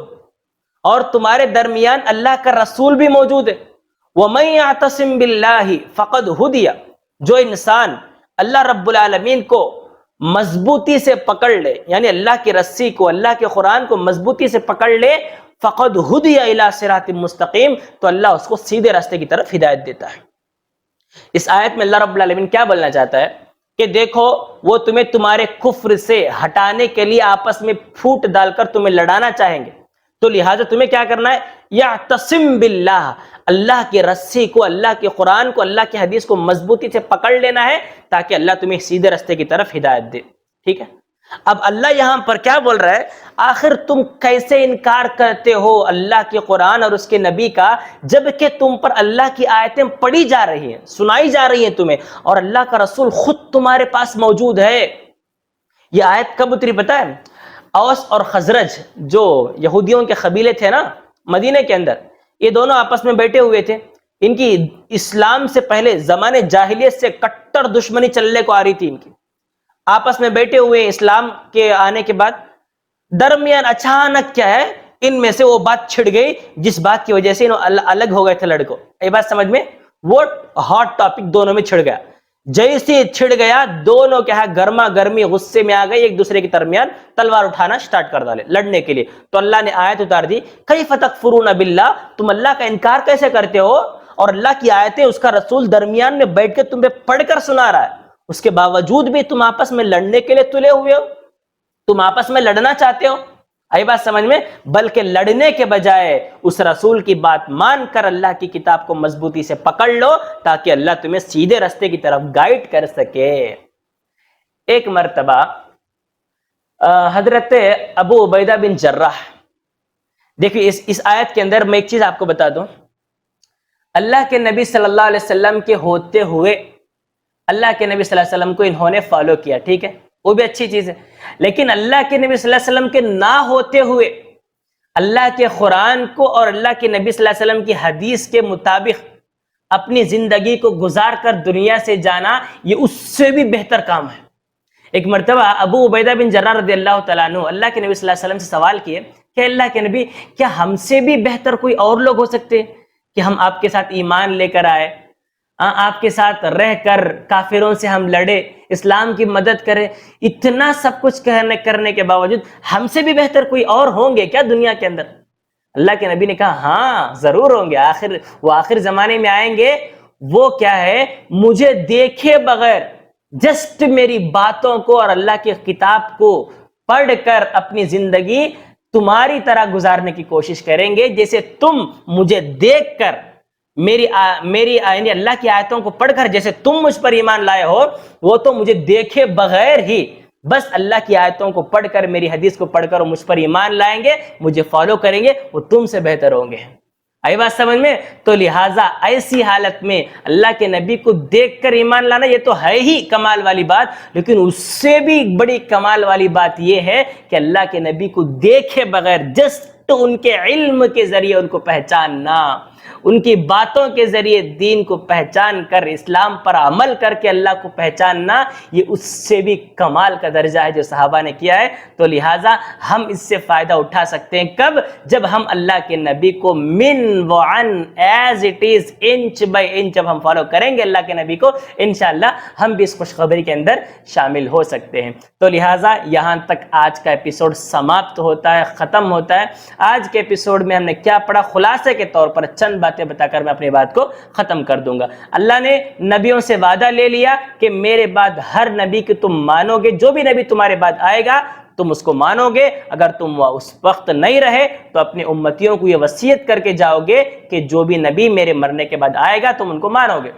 اور تمہارے درمیان اللہ کا رسول بھی موجود ہے. ومن یعتصم باللہ فقد ہدی، جو انسان اللہ رب العالمین کو مضبوطی سے پکڑ لے، یعنی اللہ کی رسی کو، اللہ کے قرآن کو مضبوطی سے پکڑ لے، فقد ہدی الی صراط مستقیم، تو اللہ اس کو سیدھے راستے کی طرف ہدایت دیتا ہے. اس آیت میں اللہ رب العالمین کیا بولنا چاہتا ہے کہ دیکھو وہ تمہیں تمہارے کفر سے ہٹانے کے لیے آپس میں پھوٹ ڈال کر تمہیں لڑانا چاہیں گے، تو لہٰذا تمہیں کیا کرنا ہے؟ یعتصم باللہ، اللہ کی رسی کو، اللہ کے قرآن کو، اللہ کی حدیث کو مضبوطی سے پکڑ لینا ہے تاکہ اللہ تمہیں سیدھے راستے کی طرف ہدایت دے. ٹھیک ہے؟ اب اللہ یہاں پر کیا بول رہا ہے؟ آخر تم کیسے انکار کرتے ہو اللہ کے قرآن اور اس کے نبی کا، جبکہ تم پر اللہ کی آیتیں پڑھی جا رہی ہیں، سنائی جا رہی ہیں تمہیں، اور اللہ کا رسول خود تمہارے پاس موجود ہے. یہ آیت کب اتری پتہ ہے؟ اوس اور خزرج جو یہودیوں کے قبیلے تھے نا مدینے کے اندر، یہ دونوں آپس میں بیٹھے ہوئے تھے. ان کی اسلام سے پہلے زمانے جاہلیت سے کٹر دشمنی چلنے کو آ رہی تھی. ان کی آپس میں بیٹھے ہوئے، اسلام کے آنے کے بعد درمیان اچانک کیا ہے، ان میں سے وہ بات چھڑ گئی جس بات کی وجہ سے انہوں الگ ہو گئے تھے لڑکوں. یہ بات سمجھ میں؟ وہ ہاٹ ٹاپک دونوں میں چھڑ گیا. جیسے چھڑ گیا، دونوں کیا ہے گرما گرمی غصے میں آ گئے، ایک دوسرے کے درمیان تلوار اٹھانا سٹارٹ کر ڈالے لڑنے کے لیے. تو اللہ نے آیت اتار دی، کیف تکفرون باللہ، تم اللہ کا انکار کیسے کرتے ہو، اور اللہ کی آیتیں، اس کا رسول درمیان میں بیٹھ کے تمہیں پڑھ کر سنا رہا ہے، اس کے باوجود بھی تم آپس میں لڑنے کے لیے تلے ہوئے ہو، تم آپس میں لڑنا چاہتے ہو. آئی بات سمجھ میں؟ بلکہ لڑنے کے بجائے اس رسول کی بات مان کر اللہ کی کتاب کو مضبوطی سے پکڑ لو تاکہ اللہ تمہیں سیدھے راستے کی طرف گائیڈ کر سکے. ایک مرتبہ حضرت ابو عبیدہ بن جراح، دیکھیے اس آیت کے اندر میں ایک چیز آپ کو بتا دوں، اللہ کے نبی صلی اللہ علیہ وسلم کے ہوتے ہوئے اللہ کے نبی صلی اللہ علیہ وسلم کو انہوں نے فالو کیا، ٹھیک ہے، وہ بھی اچھی چیز ہے. لیکن اللہ کے نبی صلی اللہ علیہ وسلم کے نہ ہوتے ہوئے اللہ کے قرآن کو اور اللہ کے نبی صلی اللہ علیہ وسلم کی حدیث کے مطابق اپنی زندگی کو گزار کر دنیا سے جانا، یہ اس سے بھی بہتر کام ہے. ایک مرتبہ ابو عبیدہ بن جراح رضی اللہ تعالیٰ عنہ اللہ کے نبی صلی اللہ علیہ وسلم سے سوال کیے کہ اللہ کے نبی، کیا ہم سے بھی بہتر کوئی اور لوگ ہو سکتے ہیں کہ ہم آپ کے ساتھ ایمان لے کر آئے، آپ کے ساتھ رہ کر کافروں سے ہم لڑے، اسلام کی مدد کرے، اتنا سب کچھ کرنے کے باوجود ہم سے بھی بہتر کوئی اور ہوں گے کیا دنیا کے اندر؟ اللہ کے نبی نے کہا ہاں ضرور ہوں گے، آخر زمانے میں آئیں گے، وہ کیا ہے، مجھے دیکھے بغیر جسٹ میری باتوں کو اور اللہ کی کتاب کو پڑھ کر اپنی زندگی تمہاری طرح گزارنے کی کوشش کریں گے، جیسے تم مجھے دیکھ کر میری یعنی اللہ کی آیتوں کو پڑھ کر جیسے تم مجھ پر ایمان لائے ہو، وہ تو مجھے دیکھے بغیر ہی بس اللہ کی آیتوں کو پڑھ کر، میری حدیث کو پڑھ کر وہ مجھ پر ایمان لائیں گے، مجھے فالو کریں گے، وہ تم سے بہتر ہوں گے. آئی بات سمجھ میں؟ تو لہٰذا ایسی حالت میں اللہ کے نبی کو دیکھ کر ایمان لانا یہ تو ہے ہی کمال والی بات، لیکن اس سے بھی بڑی کمال والی بات یہ ہے کہ اللہ کے نبی کو دیکھے بغیر جسٹ ان کے علم کے ذریعے ان کو پہچاننا. ان کی باتوں کے ذریعے دین کو پہچان کر اسلام پر عمل کر کے اللہ کو پہچاننا، یہ اس سے بھی کمال کا درجہ ہے جو صحابہ نے کیا ہے۔ تو لہٰذا ہم اس سے فائدہ اٹھا سکتے ہیں کب؟ جب ہم اللہ کے نبی کو من و عن as it is, inch by inch جب ہم فالو کریں گے اللہ کے نبی کو، انشاءاللہ ہم بھی اس خوشخبری کے اندر شامل ہو سکتے ہیں۔ تو لہٰذا یہاں تک آج کا ایپیسوڈ سماپت ہوتا ہے، ختم ہوتا ہے۔ آج کے ایپیسوڈ میں ہم نے کیا پڑھا، خلاصے کے طور پر چند باتیں بتا کر میں اپنی بات کو ختم کر دوں گا۔ اللہ نے نبیوں سے وعدہ لے لیا کہ میرے بعد ہر نبی کی تم مانو گے، جو بھی نبی تمہارے بعد آئے گا تم اس کو مانو گے، اگر تم اس وقت نہیں رہے تو اپنے امتیوں کو یہ وصیت کر کے جاؤ گے کہ جو بھی نبی میرے مرنے کے بعد آئے گا تم ان کو مانو گے۔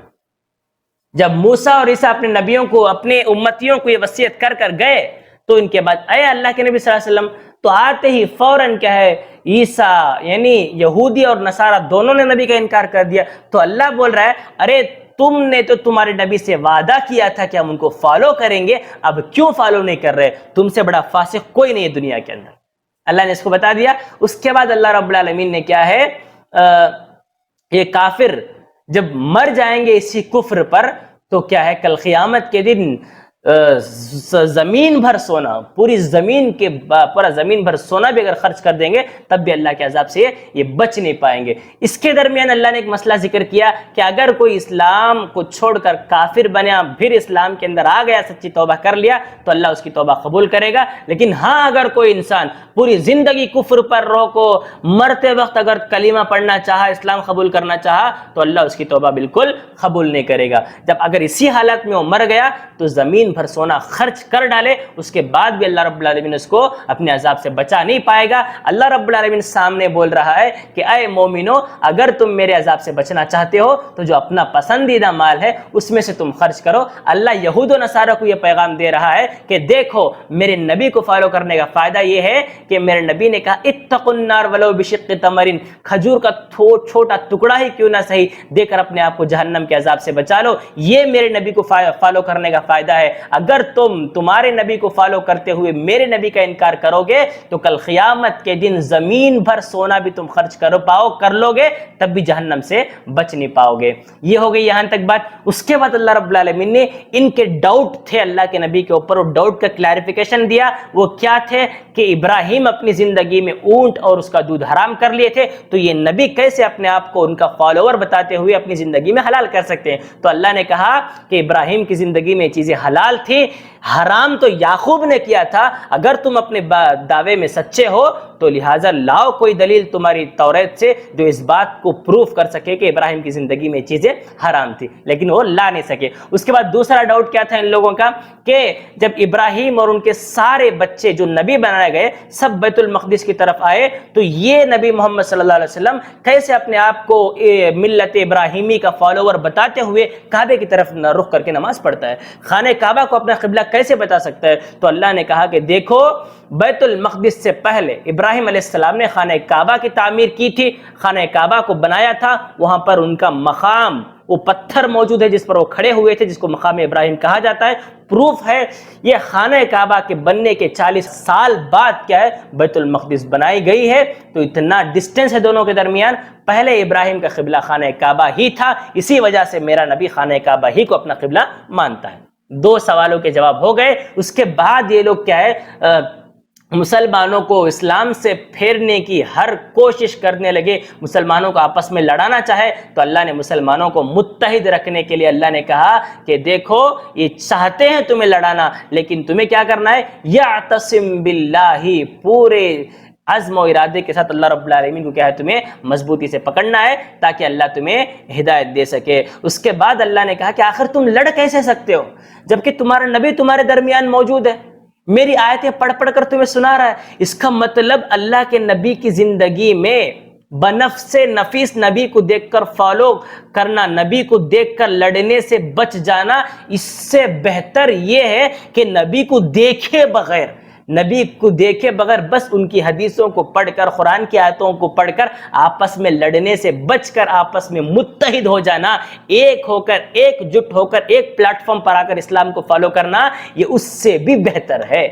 جب موسیٰ اور عیسیٰ اپنے نبیوں کو، اپنے امتیوں کو یہ وصیت کر کر گئے تو ان کے بعد اے اللہ کے نبی صلی اللہ علیہ وسلم تو آتے ہی فوراً کیا ہے، عیسیٰ یعنی یہودی اور نصارہ دونوں نے نبی کا انکار کر دیا۔ تو اللہ بول رہا ہے ارے تم نے تو تمہارے نبی سے وعدہ کیا تھا کہ ہم ان کو فالو کریں گے، اب کیوں فالو نہیں کر رہے؟ تم سے بڑا فاسق کوئی نہیں ہے دنیا کے اندر۔ اللہ نے اس کو بتا دیا۔ اس کے بعد اللہ رب العالمین نے کیا ہے، یہ کافر جب مر جائیں گے اسی کفر پر تو کیا ہے، کل قیامت کے دن زمین بھر سونا، پوری زمین کے پورا زمین بھر سونا بھی اگر خرچ کر دیں گے تب بھی اللہ کے عذاب سے یہ بچ نہیں پائیں گے۔ اس کے درمیان اللہ نے ایک مسئلہ ذکر کیا کہ اگر کوئی اسلام کو چھوڑ کر کافر بنیا پھر اسلام کے اندر آ گیا، سچی توبہ کر لیا تو اللہ اس کی توبہ قبول کرے گا۔ لیکن ہاں اگر کوئی انسان پوری زندگی کفر پر روکو، مرتے وقت اگر کلمہ پڑھنا چاہا، اسلام قبول کرنا چاہا تو اللہ اس کی توبہ بالکل قبول نہیں کرے گا۔ جب اگر اسی حالت میں وہ مر گیا تو زمین بھر سونا خرچ کر ڈالے، اس کے بعد بھی اللہ رب العالمین اس کو اپنے عذاب سے بچا نہیں پائے گا۔ اللہ رب العالمین سامنے بول رہا ہے کہ اے مومنو، اگر تم میرے عذاب سے بچنا چاہتے ہو تو جو اپنا پسندیدہ مال ہے اس میں سے تم خرچ کرو۔ اللہ یہود و نصارہ کو یہ پیغام دے رہا ہے کہ دیکھو میرے نبی کو فالو کرنے کا فائدہ یہ ہے کہ میرے نبی نے کہا اتقوا النار ولو بشق تمر، کھجور کا چھوٹا ٹکڑا ہی کیوں نہ صحیح دے کر اپنے آپ کو جہنم کے عذاب سے بچا لو۔ یہ میرے نبی کو فالو کرنے کا فائدہ ہے۔ اگر تم تمہارے نبی کو فالو کرتے ہوئے میرے نبی کا انکار کرو گے تو کل قیامت کے دن زمین بھر سونا بھی تم خرچ کر لو گے تب بھی جہنم سے بچ نہیں پاؤ گے۔ یہ ہو گئی یہاں تک بات۔ اس کے بعد اللہ رب العالمین نے ان کے ڈاؤٹ تھے اللہ کے نبی کے اوپر، وہ ڈاؤٹ کا کلیریفیکیشن دیا۔ وہ کیا تھے کہ ابراہیم اپنی زندگی میں اونٹ اور اس کا دودھ حرام کر لیے تھے، تو یہ نبی کیسے اپنے آپ کو ان کا فالوور بتاتے ہوئے اپنی زندگی میں حلال کر سکتے ہیں؟ تو اللہ نے کہا کہ ابراہیم کی زندگی میں چیزیں حلال تھی، حرام تو یعقوب نے کیا تھا۔ اگر تم اپنے دعوے میں سچے ہو تو لہٰذا لاؤ کوئی دلیل تمہاری توریت سے جو اس بات کو پروف کر سکے کہ ابراہیم کی زندگی میں چیزیں حرام تھی، لیکن وہ لا نہیں سکے۔ اس کے بعد دوسرا ڈاؤٹ کیا تھا ان لوگوں کا کہ جب ابراہیم اور ان کے سارے بچے جو نبی بنائے گئے سب بیت المقدس کی طرف آئے تو یہ نبی محمد صلی اللہ علیہ وسلم کیسے اپنے آپ کو ملت ابراہیمی کا فالوور بتاتے ہوئے کعبے کی طرف رخ کر کے نماز پڑھتا ہے، خانہ کعبہ کو اپنا قبلہ کیسے بتا سکتا ہے؟ تو اللہ نے کہا کہ دیکھو بیت المقدس سے پہلے ابراہیم علیہ السلام نے خانہ کعبہ کی تعمیر کی تھی، خانہ کعبہ کو بنایا تھا، وہاں پر ان کا مقام، وہ پتھر موجود ہے جس پر وہ کھڑے ہوئے تھے، جس کو مقام ابراہیم کہا جاتا ہے۔ پروف ہے یہ خانہ کعبہ کے بننے کے 40 سال بعد کیا ہے بیت المقدس بنائی گئی ہے۔ تو اتنا ڈسٹینس ہے دونوں کے درمیان۔ پہلے ابراہیم کا قبلہ خانہ کعبہ ہی تھا، اسی وجہ سے میرا نبی خانہ کعبہ ہی کو اپنا قبلہ مانتا ہے۔ دو سوالوں کے جواب ہو گئے۔ اس کے بعد یہ لوگ کیا ہے مسلمانوں کو اسلام سے پھیرنے کی ہر کوشش کرنے لگے، مسلمانوں کو آپس میں لڑانا چاہے۔ تو اللہ نے مسلمانوں کو متحد رکھنے کے لیے اللہ نے کہا کہ دیکھو یہ چاہتے ہیں تمہیں لڑانا، لیکن تمہیں کیا کرنا ہے، یعتصم باللہ، پورے عزم و ارادے کے ساتھ اللہ رب العالمین کو کیا ہے تمہیں مضبوطی سے پکڑنا ہے تاکہ اللہ تمہیں ہدایت دے سکے۔ اس کے بعد اللہ نے کہا کہ آخر تم لڑ کیسے سکتے ہو جبکہ تمہارا نبی تمہارے درمیان موجود ہے، میری آیتیں پڑھ پڑھ کر تمہیں سنا رہا ہے۔ اس کا مطلب اللہ کے نبی کی زندگی میں بنفس نفیس نبی کو دیکھ کر فالو کرنا، نبی کو دیکھ کر لڑنے سے بچ جانا، اس سے بہتر یہ ہے کہ نبی کو دیکھے بغیر بس ان کی حدیثوں کو پڑھ کر، قرآن کی آیتوں کو پڑھ کر آپس میں لڑنے سے بچ کر آپس میں متحد ہو جانا، ایک ہو کر، ایک جٹ ہو کر، ایک پلیٹ فارم پر آ کر اسلام کو فالو کرنا، یہ اس سے بھی بہتر ہے۔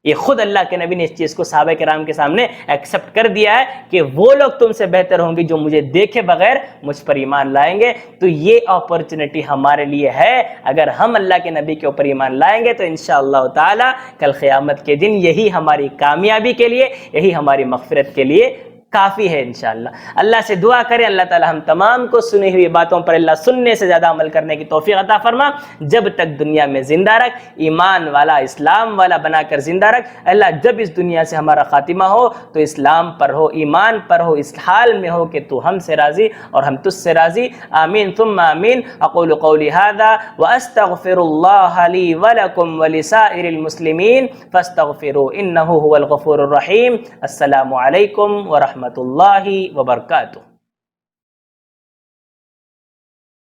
یہ خود اللہ کے نبی نے اس چیز کو صحابہ کرام کے سامنے ایکسپٹ کر دیا ہے کہ وہ لوگ تم سے بہتر ہوں گے جو مجھے دیکھے بغیر مجھ پر ایمان لائیں گے. تو یہ اپرچونٹی ہمارے لیے ہے. اگر ہم اللہ کے نبی کے اوپر ایمان لائیں گے تو انشاءاللہ تعالی کل قیامت کے دن یہی ہماری کامیابی کے لیے، یہی ہماری مغفرت کے لیے کافی ہے انشاءاللہ. اللہ سے دعا کریں اللہ تعالی ہم تمام کو سنی ہوئی باتوں پر اللہ سننے سے زیادہ عمل کرنے کی توفیق عطا فرما. جب تک دنیا میں زندہ رکھ، ایمان والا اسلام والا بنا کر زندہ رکھ. اللہ جب اس دنیا سے ہمارا خاتمہ ہو تو اسلام پر ہو، ایمان پر ہو، اس حال میں ہو کہ تو ہم سے راضی اور ہم تجھ سے راضی. آمین ثم آمین. اقول قولی هذا واستغفر الله لي ولكم ولسائر المسلمين فاستغفروه انه هو الغفور الرحيم. السلام علیکم ورحمۃ اللہ وبرکاتہ.